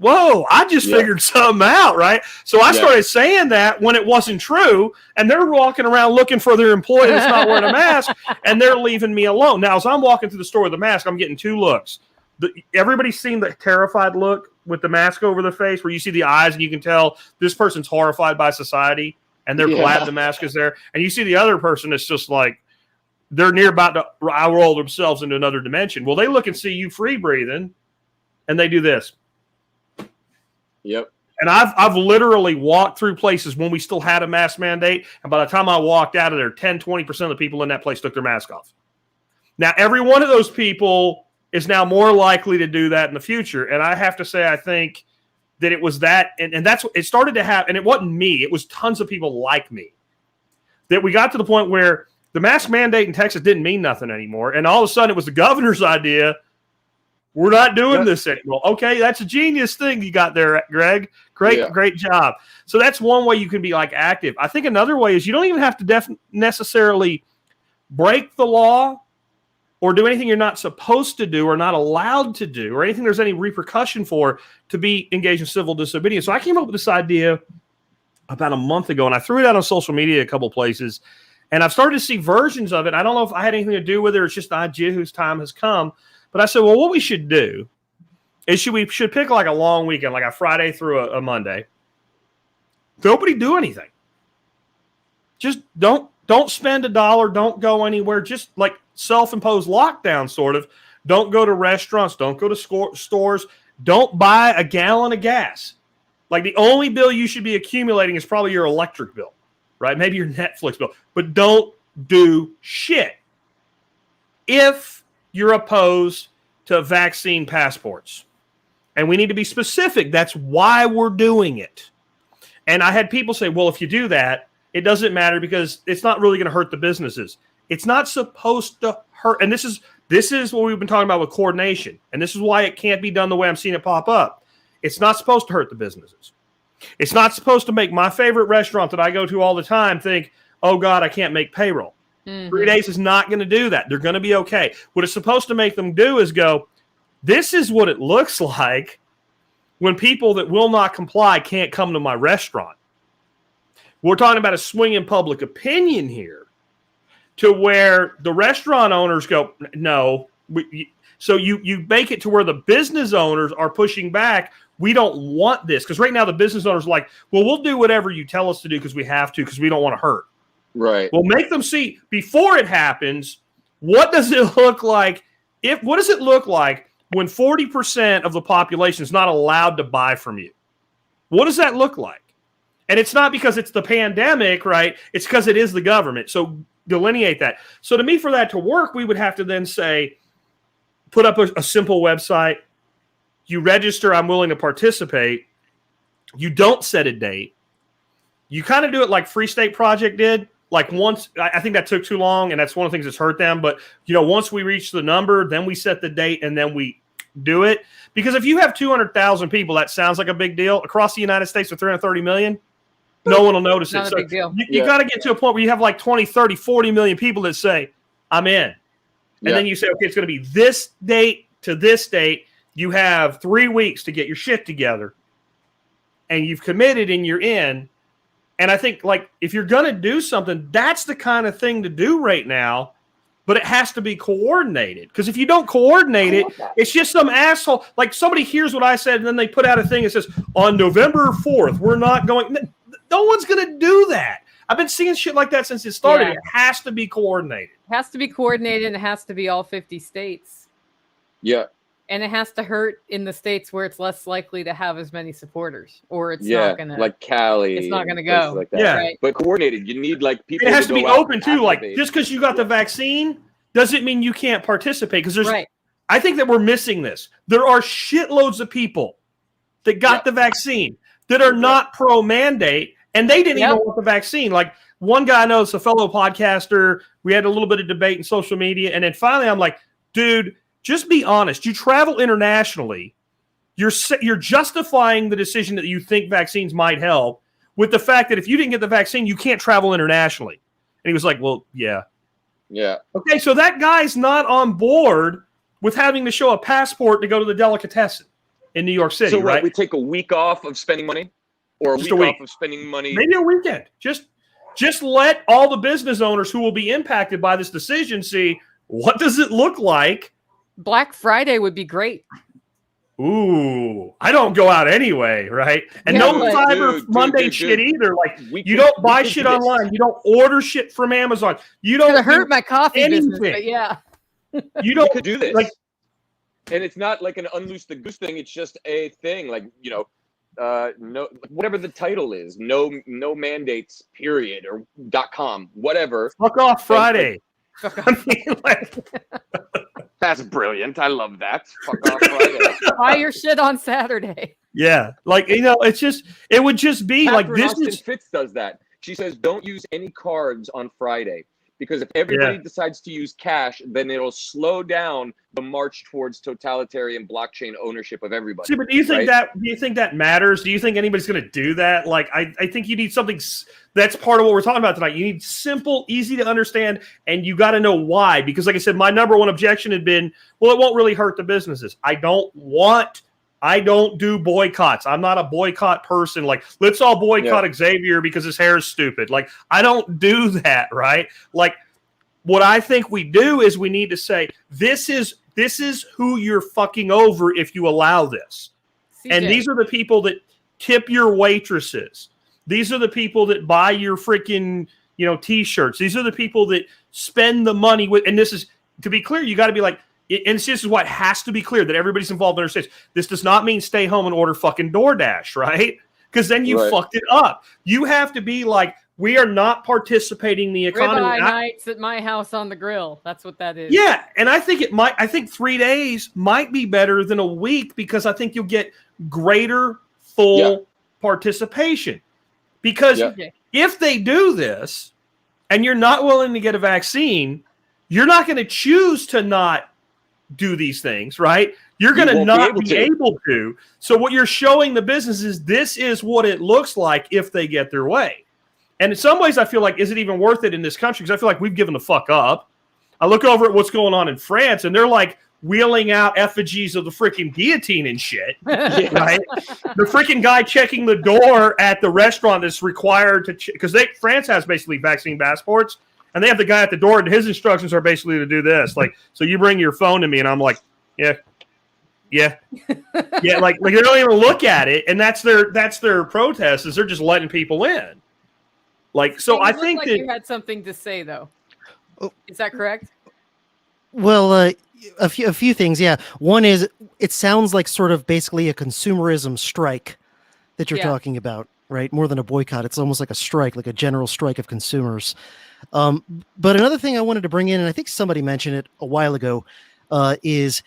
I just figured something out, right? So I started saying that when it wasn't true, and they're walking around looking for their employee that's not wearing a mask, and they're leaving me alone. Now, as I'm walking through the store with a mask, I'm getting two looks. Everybody's seen the terrified look with the mask over the face where you see the eyes and you can tell this person's horrified by society, and they're glad the mask is there. And you see the other person that's just like, they're near about to roll themselves into another dimension. Well, they look and see you free breathing, and they do this. Yep. And I've literally walked through places when we still had a mask mandate, and by the time I walked out of there, 10-20% of the people in that place took their mask off. Now, every one of those people is now more likely to do that in the future. And I have to say, I think that it was that, and that's what it started to happen. And it wasn't me. It was tons of people like me. That we got to the point where the mask mandate in Texas didn't mean nothing anymore. And all of a sudden, it was the governor's idea. We're not doing this anymore. Okay, that's a genius thing you got there, Greg. Great job. So that's one way you can be like active. I think another way is you don't even have to necessarily break the law or do anything you're not supposed to do or not allowed to do or anything there's any repercussion for to be engaged in civil disobedience. So I came up with this idea about a month ago, and I threw it out on social media a couple places, and I've started to see versions of it. I don't know if I had anything to do with it or it's just an idea whose time has come. But I said, well, what we should do is we should pick like a long weekend, like a Friday through a Monday. Nobody do anything. Just don't spend $1. Don't go anywhere. Just like self-imposed lockdown, sort of. Don't go to restaurants. Don't go to stores. Don't buy a gallon of gas. Like the only bill you should be accumulating is probably your electric bill, right? Maybe your Netflix bill. But don't do shit. If you're opposed to vaccine passports. And we need to be specific. That's why we're doing it. And I had people say, well, if you do that, it doesn't matter because it's not really going to hurt the businesses. It's not supposed to hurt. And this is what we've been talking about with coordination. And this is why it can't be done the way I'm seeing it pop up. It's not supposed to hurt the businesses. It's not supposed to make my favorite restaurant that I go to all the time think, oh, God, I can't make payroll. 3 days is not going to do that. They're going to be okay. What it's supposed to make them do is go, this is what it looks like when people that will not comply can't come to my restaurant. We're talking about a swing in public opinion here to where the restaurant owners go, no. So you make it to where the business owners are pushing back. We don't want this. Because right now the business owners are like, well, we'll do whatever you tell us to do because we have to because we don't want to hurt. Right. Well, make them see before it happens, what does it look like? What does it look like when 40% of the population is not allowed to buy from you? What does that look like? And it's not because it's the pandemic, right? It's because it is the government. So delineate that. So to me, for that to work, we would have to then say, put up a simple website. You register, I'm willing to participate. You don't set a date. You kind of do it like Free State Project did. Like once, I think that took too long, and that's one of the things that's hurt them. But, once we reach the number, then we set the date, and then we do it. Because if you have 200,000 people, that sounds like a big deal. Across the United States with 330 million, no one will notice it. Not a big deal. You got to get to a point where you have like 20, 30, 40 million people that say, I'm in. And then you say, okay, it's going to be this date to this date. You have 3 weeks to get your shit together. And you've committed and you're in. And I think, like, if you're going to do something, that's the kind of thing to do right now. But it has to be coordinated. Because if you don't coordinate it, it's just some asshole. Like, somebody hears what I said, and then they put out a thing that says, on November 4th, we're not going. No one's going to do that. I've been seeing shit like that since it started. Yeah. It has to be coordinated. It has to be coordinated, and it has to be all 50 states. Yeah. And it has to hurt in the states where it's less likely to have as many supporters, or it's not gonna, like Cali. It's not gonna go. Like that. Yeah, right? But coordinated. You need like people. It has to be open too. Like just because you got the vaccine, doesn't mean you can't participate. Because Right. I think that we're missing this. There are shitloads of people that got the vaccine that are not pro-mandate, and they didn't even want the vaccine. Like one guy I know is a fellow podcaster. We had a little bit of debate in social media, and then finally I'm like, dude, just be honest. You travel internationally. You're justifying the decision that you think vaccines might help with the fact that if you didn't get the vaccine, you can't travel internationally. And he was like, well, yeah. Yeah. Okay, so that guy's not on board with having to show a passport to go to the delicatessen in New York City, So right? we take a week off of spending money, or Just a a week week. off of spending money? Maybe a weekend. Just let all the business owners who will be impacted by this decision see, what does it look like? Black Friday would be great. Ooh, I don't go out anyway, right? And no Cyber Monday shit either. Like, you don't buy shit online. You don't order shit from Amazon. You don't hurt my coffee business, anything. but yeah. You don't could do this. Like, and it's not like an Unloose the Goose thing. It's just a thing. Like, no, whatever the title is, no mandates, period, or .com, whatever. Fuck off Friday. I mean, like, that's brilliant. I love that. Fuck off Friday. Buy your shit on Saturday. Yeah, like, it would just be Catherine like this. Austin Fitz does that. She says, don't use any cards on Friday, because if everybody decides to use cash, then it'll slow down the march towards totalitarian blockchain ownership of everybody. See, but do you think that matters? Do you think anybody's going to do that? Like, I think you need something that's part of what we're talking about tonight. You need simple, easy to understand, and you got to know why. Because, like I said, my number one objection had been, well, it won't really hurt the businesses. I don't do boycotts. I'm not a boycott person. Like, let's all boycott Xavier because his hair is stupid. Like, I don't do that, right? Like, what I think we do is we need to say, this is who you're fucking over if you allow this. CJ. And these are the people that tip your waitresses. These are the people that buy your freaking, T-shirts. These are the people that spend the money with, and this is, to be clear, you got to be like, and this is what has to be clear, that everybody's involved understands. This does not mean stay home and order fucking DoorDash, right? Because then you fucked it up. You have to be like, we are not participating in the economy. Ribeye nights at my house on the grill. That's what that is. Yeah, and I think 3 days might be better than a week, because I think you'll get greater full participation. Because if they do this and you're not willing to get a vaccine, you're not going to choose to not do these things, right? You're going to not be able to. So what you're showing the business is, this is what it looks like if they get their way. And in some ways, I feel like, is it even worth it in this country? Because I feel like we've given the fuck up. I look over at what's going on in France, and they're like wheeling out effigies of the freaking guillotine and shit, right? The freaking guy checking the door at the restaurant that's required to, because France has basically vaccine passports. And they have the guy at the door, and his instructions are basically to do this. Like, so you bring your phone to me, and I'm like, yeah. Like they don't even look at it, and that's their protest, is they're just letting people in. Like, so I think like that you had something to say, though. Is that correct? Well, a few things. Yeah, one is, it sounds like sort of basically a consumerism strike that you're talking about, right? More than a boycott, it's almost like a strike, like a general strike of consumers. But another thing I wanted to bring in, and I think somebody mentioned it a while ago, is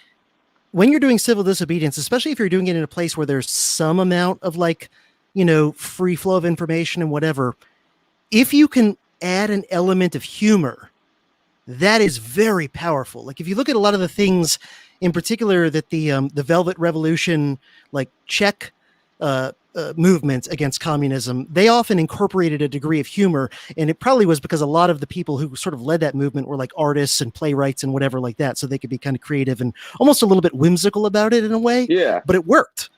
when you're doing civil disobedience, especially if you're doing it in a place where there's some amount of free flow of information and whatever, if you can add an element of humor, that is very powerful. Like, if you look at a lot of the things in particular that the Velvet Revolution, Czech movement against communism, they often incorporated a degree of humor, and it probably was because a lot of the people who sort of led that movement were like artists and playwrights and whatever like that, so they could be kind of creative and almost a little bit whimsical about it in a way. But it worked.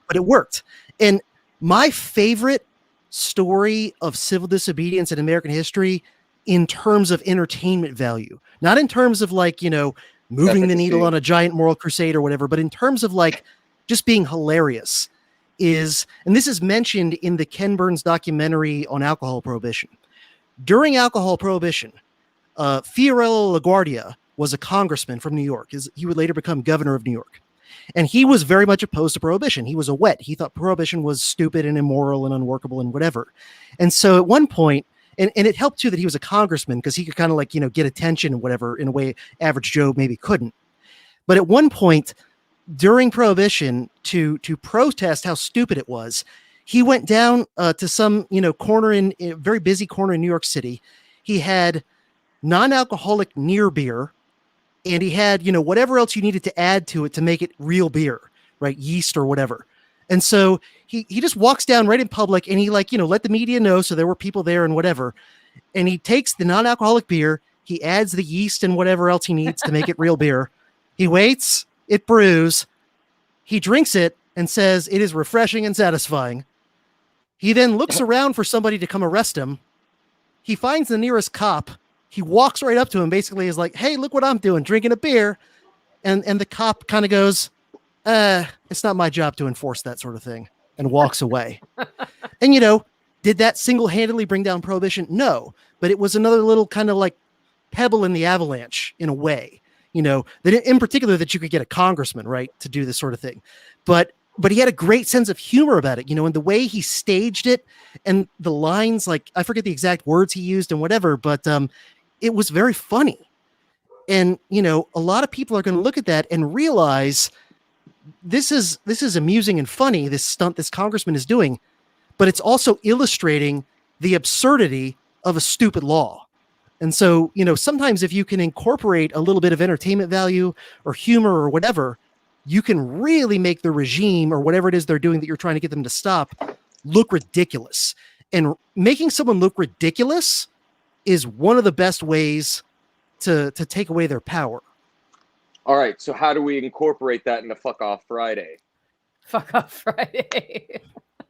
And my favorite story of civil disobedience in American history, in terms of entertainment value, not in terms of moving the needle on a giant moral crusade or whatever, but in terms of just being hilarious, is, and this is mentioned in the Ken Burns documentary on alcohol prohibition. During alcohol prohibition, Fiorello LaGuardia was a congressman from New York. He would later become governor of New York. And he was very much opposed to prohibition. He was a wet. He thought prohibition was stupid and immoral and unworkable and whatever. And so at one point, And it helped too that he was a congressman, because he could kind of like, get attention and whatever in a way average Joe maybe couldn't. But at one point during Prohibition, to protest how stupid it was, he went down to some, corner in a very busy corner in New York City. He had non-alcoholic near beer, and he had, whatever else you needed to add to it to make it real beer, right? Yeast or whatever. And so he just walks down right in public, and he let the media know. So there were people there and whatever. And he takes the non-alcoholic beer, he adds the yeast and whatever else he needs to make it real beer. He waits, it brews, he drinks it and says it is refreshing and satisfying. He then looks around for somebody to come arrest him. He finds the nearest cop. He walks right up to him, basically is like, hey, look what I'm doing, drinking a beer. And the cop kind of goes, it's not my job to enforce that sort of thing, and walks away. And, did that single-handedly bring down Prohibition? No, but it was another little kind of like pebble in the avalanche in a way, that in particular that you could get a congressman, right, to do this sort of thing. But he had a great sense of humor about it, and the way he staged it and the lines, like, I forget the exact words he used and whatever, but it was very funny. And, a lot of people are going to look at that and realize this is amusing and funny, this stunt this congressman is doing, but it's also illustrating the absurdity of a stupid law. And so, sometimes if you can incorporate a little bit of entertainment value or humor or whatever, you can really make the regime or whatever it is they're doing that you're trying to get them to stop look ridiculous. And making someone look ridiculous is one of the best ways to take away their power. All right, so how do we incorporate that into Fuck Off Friday? Fuck Off Friday.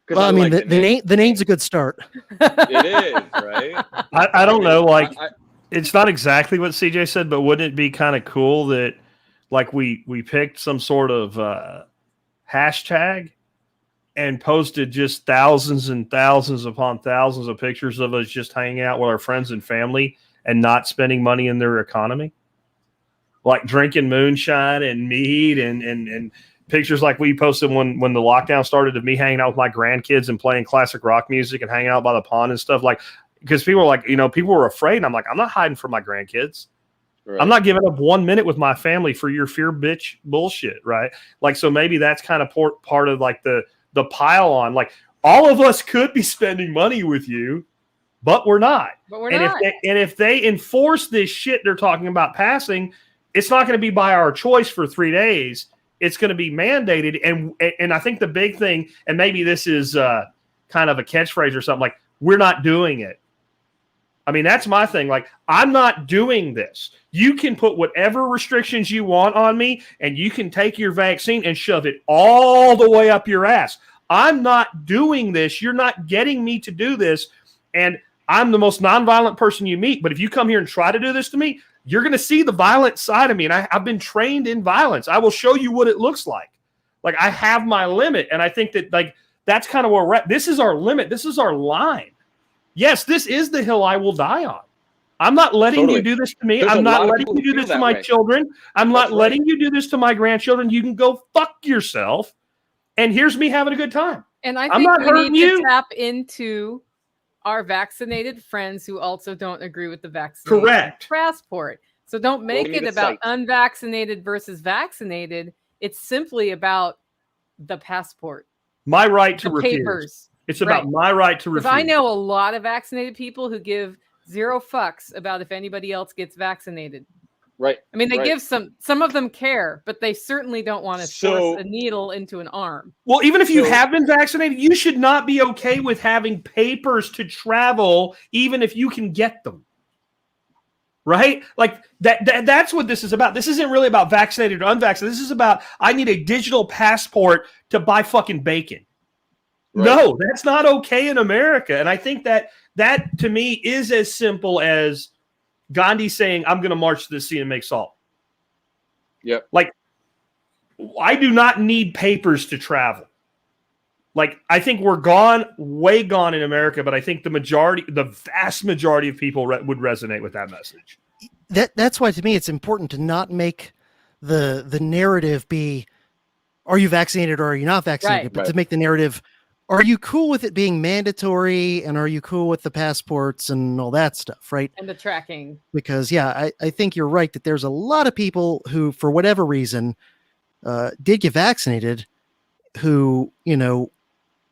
Well, I mean, the name's a good start. It is, right? I don't know. Like, it's not exactly what CJ said, but wouldn't it be kind of cool that, like, we picked some sort of hashtag and posted just thousands and thousands upon thousands of pictures of us just hanging out with our friends and family and not spending money in their economy? Like drinking moonshine and mead and pictures like we posted when the lockdown started of me hanging out with my grandkids and playing classic rock music and hanging out by the pond and stuff. Like, because people were like, people were afraid. And I'm like, I'm not hiding from my grandkids. Right. I'm not giving up 1 minute with my family for your fear bitch bullshit. Right. Like, so maybe that's kind of part of like the pile on, like, all of us could be spending money with you, but we're not. If they enforce this shit they're talking about passing, it's not going to be by our choice for 3 days. It's going to be mandated. And I think the big thing, and maybe this is kind of a catchphrase or something, like, we're not doing it. I mean, that's my thing. Like, I'm not doing this. You can put whatever restrictions you want on me, and you can take your vaccine and shove it all the way up your ass. I'm not doing this. You're not getting me to do this. And I'm the most nonviolent person you meet. But if you come here and try to do this to me, you're going to see the violent side of me. And I've been trained in violence. I will show you what it looks like. Like, I have my limit. And I think that, like, that's kind of where we're at. This is our limit. This is our line. Yes, this is the hill I will die on. I'm not letting you do this to me. I'm not letting you do this to my children. I'm not letting you do this to my grandchildren. You can go fuck yourself. And here's me having a good time. And I think we need to tap into our vaccinated friends who also don't agree with the vaccination passport. So don't make it about unvaccinated versus vaccinated. It's simply about the passport. My right to refuse. Papers. It's about my right to refuse. Because I know a lot of vaccinated people who give zero fucks about if anybody else gets vaccinated. Right. I mean, they give some of them care, but they certainly don't want to force a needle into an arm. Well, even if you have been vaccinated, you should not be okay with having papers to travel, even if you can get them. Right? Like that's what this is about. This isn't really about vaccinated or unvaccinated. This is about, I need a digital passport to buy fucking bacon. Right. No, that's not okay in America. And I think that to me is as simple as Gandhi saying, I'm going to march to the sea and make salt. Yeah. Like, I do not need papers to travel. Like, I think we're way gone in America, but I think the vast majority of people would resonate with that message. That's why, to me, it's important to not make the narrative be, are you vaccinated or are you not vaccinated? Right. But to make the narrative, are you cool with it being mandatory, and are you cool with the passports and all that stuff, right? And the tracking. Because I think you're right that there's a lot of people who, for whatever reason, did get vaccinated, who,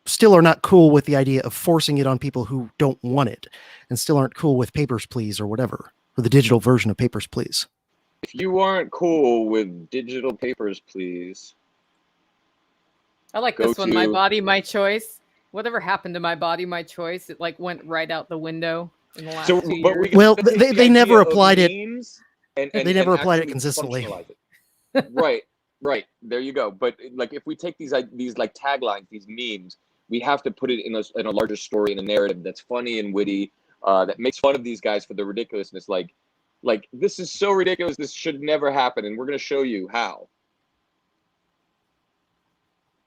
still are not cool with the idea of forcing it on people who don't want it, and still aren't cool with Papers, Please or whatever, or the digital version of Papers, Please. If you aren't cool with digital Papers, Please. I like this one. My body, my choice. Whatever happened to my body, my choice? It like went right out the window in the last 2 years. Well, they never applied it. They never applied it consistently. Right. There you go. But like, if we take these like taglines, these memes, we have to put it in a larger story, in a narrative that's funny and witty, that makes fun of these guys for their ridiculousness. Like this is so ridiculous. This should never happen, and we're going to show you how.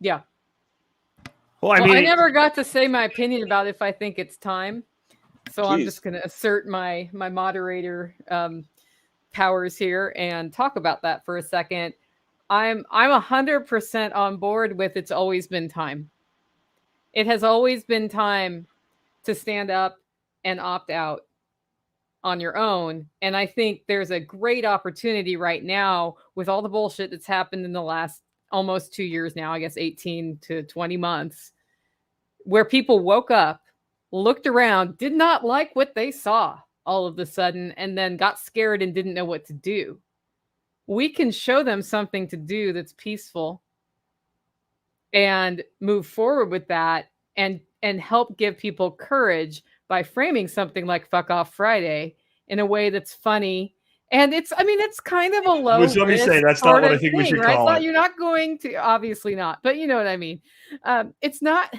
Yeah. Well, I never got to say my opinion about if I think it's time, so Jeez. I'm just going to assert my moderator powers here and talk about that for a second. I'm 100% on board with it's always been time. It has always been time to stand up and opt out on your own, and I think there's a great opportunity right now with all the bullshit that's happened in the last almost 2 years now, I guess 18 to 20 months, where people woke up, looked around, did not like what they saw all of a sudden, and then got scared and didn't know what to do. We can show them something to do that's peaceful and move forward with that, and help give people courage by framing something like Fuck Off Friday in a way that's funny. And it's kind of a low risk. Let me say, that's not what I think we should call it. You're not going to, obviously not, but you know what I mean. It's not.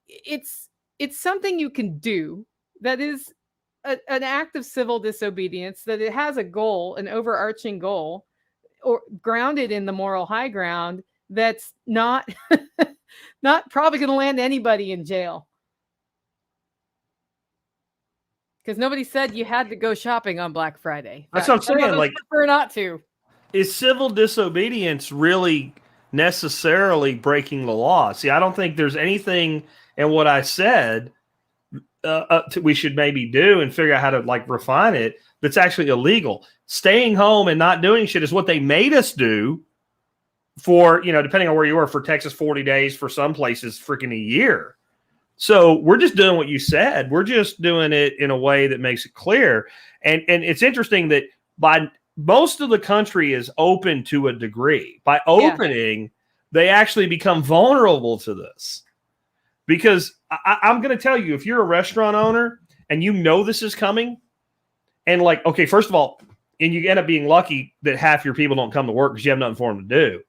It's something you can do that is an act of civil disobedience, that it has a goal, an overarching goal, or grounded in the moral high ground. That's not not probably going to land anybody in jail. Because nobody said you had to go shopping on Black Friday. That's what I'm saying. Like, prefer not to. Is civil disobedience really necessarily breaking the law? See, I don't think there's anything in what I said we should maybe do and figure out how to like refine it that's actually illegal. Staying home and not doing shit is what they made us do for, depending on where you are, for Texas 40 days, for some places freaking a year. So we're just doing what you said. We're just doing it in a way that makes it clear. And it's interesting that by most of the country is open to a degree. By opening, they actually become vulnerable to this. Because I'm going to tell you, if you're a restaurant owner and you know this is coming, and like, okay, first of all, and you end up being lucky that half your people don't come to work because you have nothing for them to do.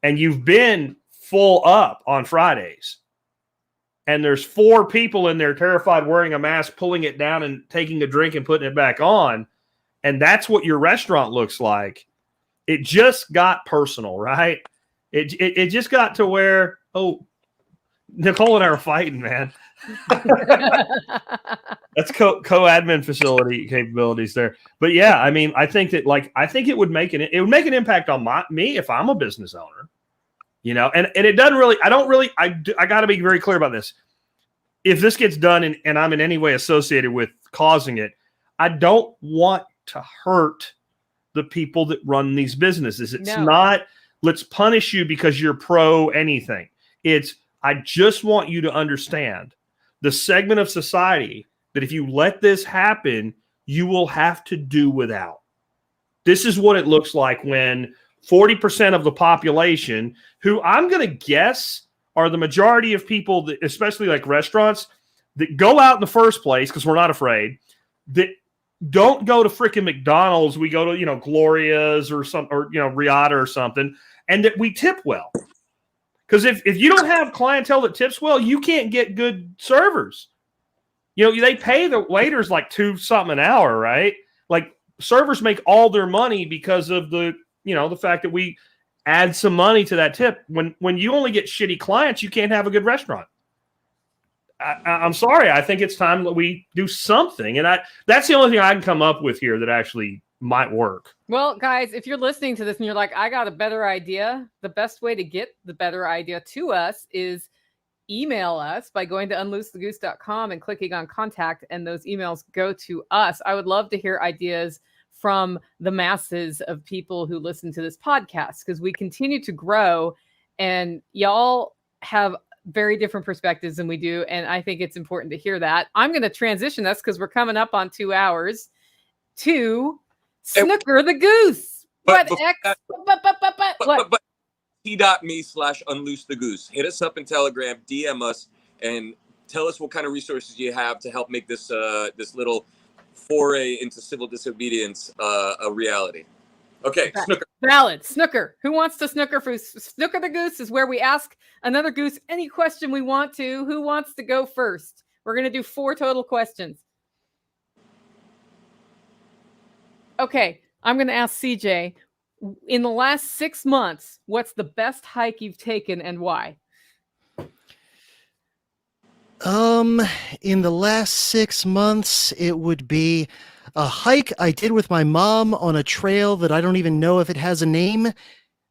And you've been full up on Fridays. And there's 4 people in there terrified, wearing a mask, pulling it down and taking a drink and putting it back on. And that's what your restaurant looks like. It just got personal, right? It just got to where, Nicole and I are fighting, man. That's co-admin facility capabilities there. But yeah, I think that I think it would make an impact on me if I'm a business owner. And it doesn't really, I got to be very clear about this. If this gets done and I'm in any way associated with causing it, I don't want to hurt the people that run these businesses. It's not, let's punish you because you're pro anything. It's, I just want you to understand the segment of society that if you let this happen, you will have to do without. This is what it looks like when 40% of the population, who I'm going to guess are the majority of people, that, especially like restaurants, that go out in the first place because we're not afraid, that don't go to freaking McDonald's. We go to, Gloria's or Riata or something, and that we tip well. Because if you don't have clientele that tips well, you can't get good servers. They pay the waiters like $2 something an hour, right? Like servers make all their money because of the fact that we add some money to that tip. When you only get shitty clients, you can't have a good restaurant. I'm sorry. I think it's time that we do something. And that's the only thing I can come up with here that actually might work. Well, guys, if you're listening to this and you're like, I got a better idea, the best way to get the better idea to us is email us by going to unloosethegoose.com and clicking on contact, and those emails go to us. I would love to hear ideas from the masses of people who listen to this podcast, because we continue to grow and y'all have very different perspectives than we do. And I think it's important to hear that. I'm going to transition us, because we're coming up on 2 hours, to Snooker the Goose. What? T.me/unloose the goose. Hit us up in Telegram, DM us, and tell us what kind of resources you have to help make this this little foray into civil disobedience a reality. Okay, Snooker. Valid. Snooker. Who wants to snooker? For Snooker the Goose is where we ask another goose any question we want to. Who wants to go first? We're going to do 4 total questions. Okay, I'm going to ask CJ. In the last 6 months, what's the best hike you've taken and why? In the last 6 months, it would be a hike I did with my mom on a trail that I don't even know if it has a name,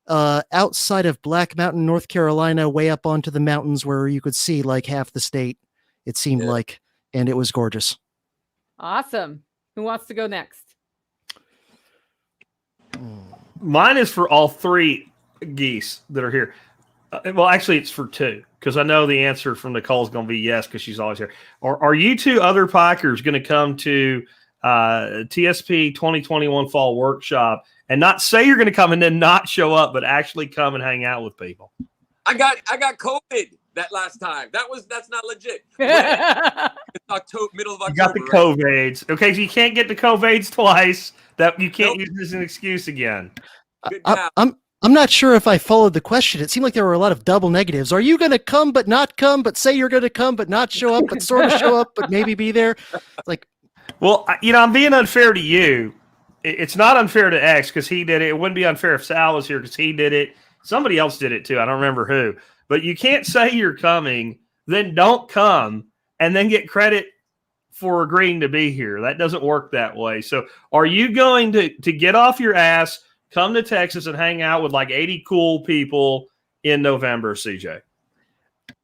outside of Black Mountain, North Carolina, way up onto the mountains where you could see like half the state, it seemed like, and it was gorgeous. Awesome. Who wants to go next? Mine is for all 3 geese that are here. Well, actually, it's for 2, because I know the answer from Nicole is going to be yes, because she's always here. Are you 2 other pikers going to come to TSP 2021 Fall Workshop and not say you're going to come and then not show up, but actually come and hang out with people? I got COVID that last time. That's not legit. It's middle of October. You got the COVIDs. Okay, so you can't get the COVIDs twice. That you can't use this as an excuse again. I'm not sure if I followed the question. It seemed like there were a lot of double negatives. Are you going to come but not come, but say you're going to come but not show up, but sort of show up, but maybe be there? Like, well, I'm being unfair to you. It's not unfair to X because he did it. It wouldn't be unfair if Sal was here because he did it. Somebody else did it too. I don't remember who. But you can't say you're coming, then don't come, and then get credit for agreeing to be here. That doesn't work that way. So are you going to get off your ass, come to Texas and hang out with like 80 cool people in November, CJ?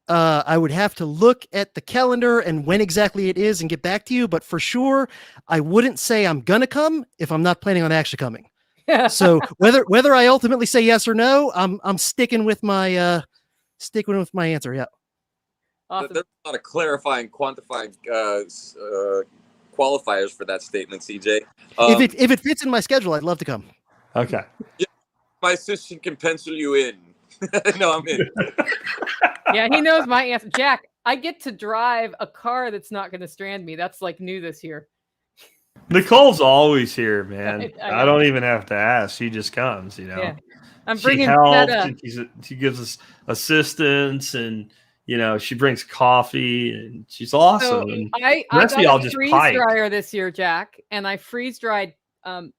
I would have to look at the calendar and when exactly it is and get back to you. But for sure, I wouldn't say I'm going to come if I'm not planning on actually coming. So whether I ultimately say yes or no, I'm sticking with my answer. Yeah. Awesome. There's a lot of clarifying, quantifying qualifiers for that statement, CJ. If it fits in my schedule, I'd love to come. Okay. Yeah, my assistant can pencil you in. No, I'm in. Yeah, he knows my answer. Jack, I get to drive a car that's not going to strand me. That's like new this year. Nicole's always here, man. I don't even have to ask. She just comes, Yeah. I'm bringing she helps. Feta. She gives us assistance, and she brings coffee, and she's awesome. So I got a freeze dryer this year, Jack, and I freeze dried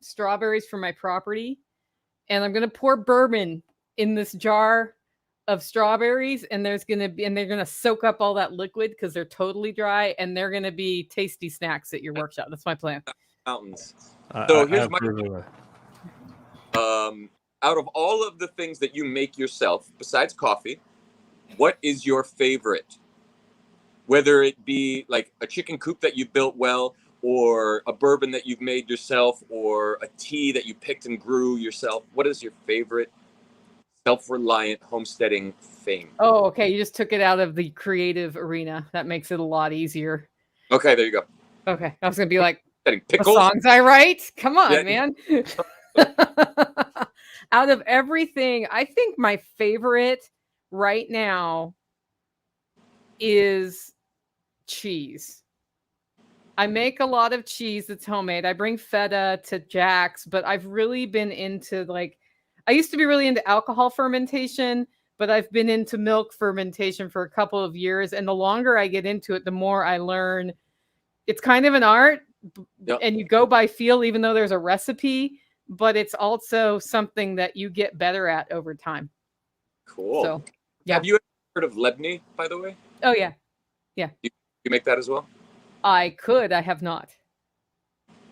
strawberries from my property, and I'm going to pour bourbon in this jar of strawberries, and they're going to soak up all that liquid because they're totally dry, and they're going to be tasty snacks at your workshop. That's my plan. Mountains. So here's my out of all of the things that you make yourself, besides coffee, what is your favorite? Whether it be like a chicken coop that you built well, or a bourbon that you've made yourself, or a tea that you picked and grew yourself. What is your favorite self-reliant homesteading thing? Oh, okay. You just took it out of the creative arena. That makes it a lot easier. Okay, there you go. Okay. I was going to be like, pickles? The songs I write? Come on, man. Out of everything, I think my favorite right now is cheese. I make a lot of cheese that's homemade. I bring feta to Jack's, but I've really been into I used to be really into alcohol fermentation, but I've been into milk fermentation for a couple of years. And the longer I get into it, the more I learn. It's kind of an art, and you go by feel, even though there's a recipe, but it's also something that you get better at over time. Cool. So, yeah. Have you ever heard of Lebny, by the way? Oh, yeah. Yeah. You make that as well? I could. I have not.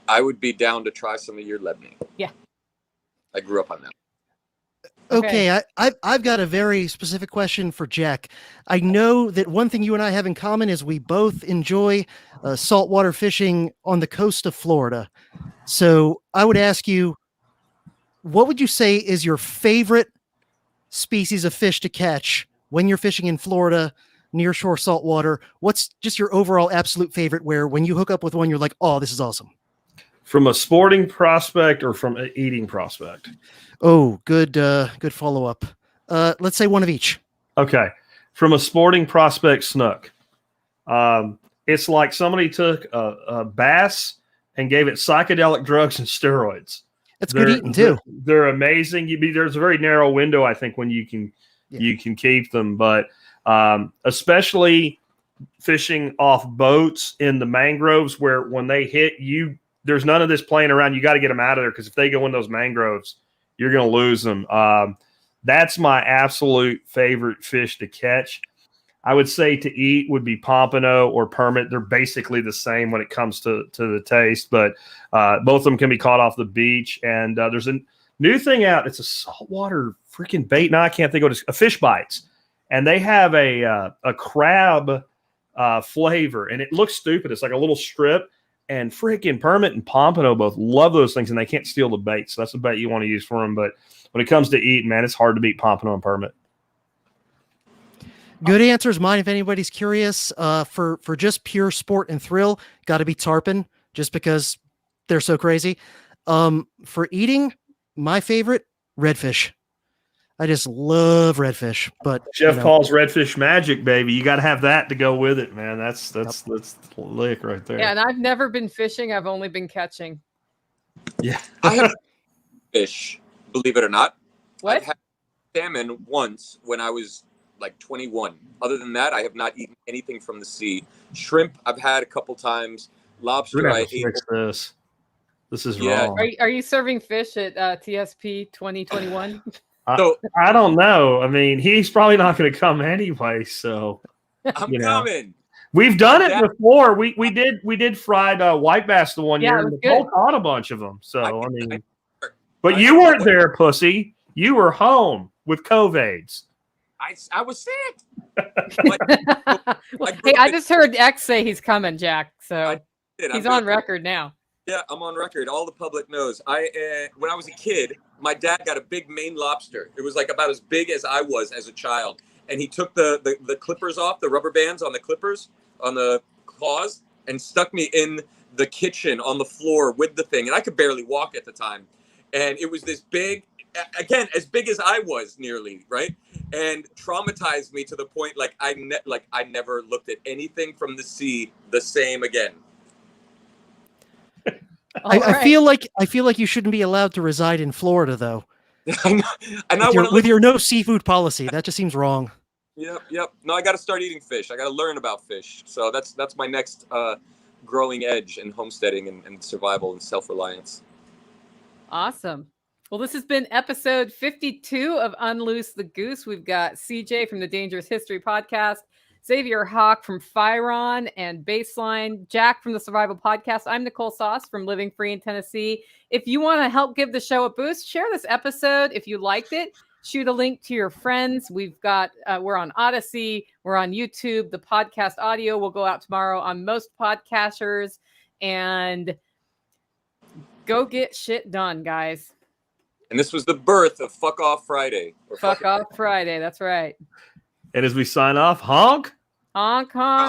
I would be down to try some of your Lebny. Yeah. I grew up on that. Okay, I've got a very specific question for Jack. I know that one thing you and I have in common is we both enjoy saltwater fishing on the coast of Florida. So I would ask you, what would you say is your favorite species of fish to catch when you're fishing in Florida, near shore saltwater? What's just your overall absolute favorite where when you hook up with one, you're like, oh, this is awesome? From a sporting prospect or from an eating prospect? Oh, good follow-up. Let's say one of each. Okay. From a sporting prospect, snook. It's like somebody took a bass and gave it psychedelic drugs and steroids. It's good eating too. They're amazing. There's a very narrow window, I think, when you can keep them, but especially fishing off boats in the mangroves where when they hit you, there's none of this playing around. You got to get them out of there because if they go in those mangroves, you're going to lose them. That's my absolute favorite fish to catch. I would say to eat would be pompano or permit. They're basically the same when it comes to the taste, but both of them can be caught off the beach. And there's a new thing out. It's a saltwater freaking bait. Now I can't think of it. It's fish bites. And they have a crab flavor, and it looks stupid. It's like a little strip. And freaking permit and pompano both love those things, and they can't steal the bait. So that's the bait you want to use for them. But when it comes to eating, man, it's hard to beat pompano and permit. Good answers. Mine, if anybody's curious, for just pure sport and thrill, got to be tarpon, just because they're so crazy. For eating, my favorite, redfish. I just love redfish. But Jeff calls redfish magic, baby. You got to have that to go with it, man. That's lick right there. Yeah, and I've never been fishing. I've only been catching. Yeah, I have fish, believe it or not. What? I've had salmon once when I was like 21. Other than that, I have not eaten anything from the sea. Shrimp, I've had a couple times. Lobster, I ate. This is wrong. Are you serving fish at TSP 2021? I don't know. I mean, he's probably not going to come anyway. So I'm coming. We've done it before. We did fried white bass the one year. And Nicole caught a bunch of them. So but you weren't there, pussy. You were home with COVIDs. I was sick. Hey, I just heard X say he's coming, Jack. So he's on record now. Yeah, I'm on record. All the public knows. When I was a kid, my dad got a big Maine lobster. It was like about as big as I was as a child. And he took the clippers off, the rubber bands on the clippers, on the claws, and stuck me in the kitchen on the floor with the thing. And I could barely walk at the time. And it was this big, again, as big as I was nearly, right? And traumatized me to the point I never looked at anything from the sea the same again. I feel like you shouldn't be allowed to reside in Florida, though. With your no seafood policy, that just seems wrong. Yep. No, I got to start eating fish. I got to learn about fish. So that's my next growing edge in homesteading and survival and self-reliance. Awesome. Well, this has been episode 52 of Unloose the Goose. We've got CJ from the Dangerous History Podcast, Xavier Hawk from Firon and Baseline, Jack from the Survival Podcast. I'm Nicole Sauce from Living Free in Tennessee. If you want to help give the show a boost, share this episode. If you liked it, shoot a link to your friends. We've got, we're on Odyssey, we're on YouTube. The podcast audio will go out tomorrow on most podcasters. And go get shit done, guys. And this was the birth of Fuck Off Friday. Fuck Off Friday, that's right. And as we sign off, honk. Honk, honk.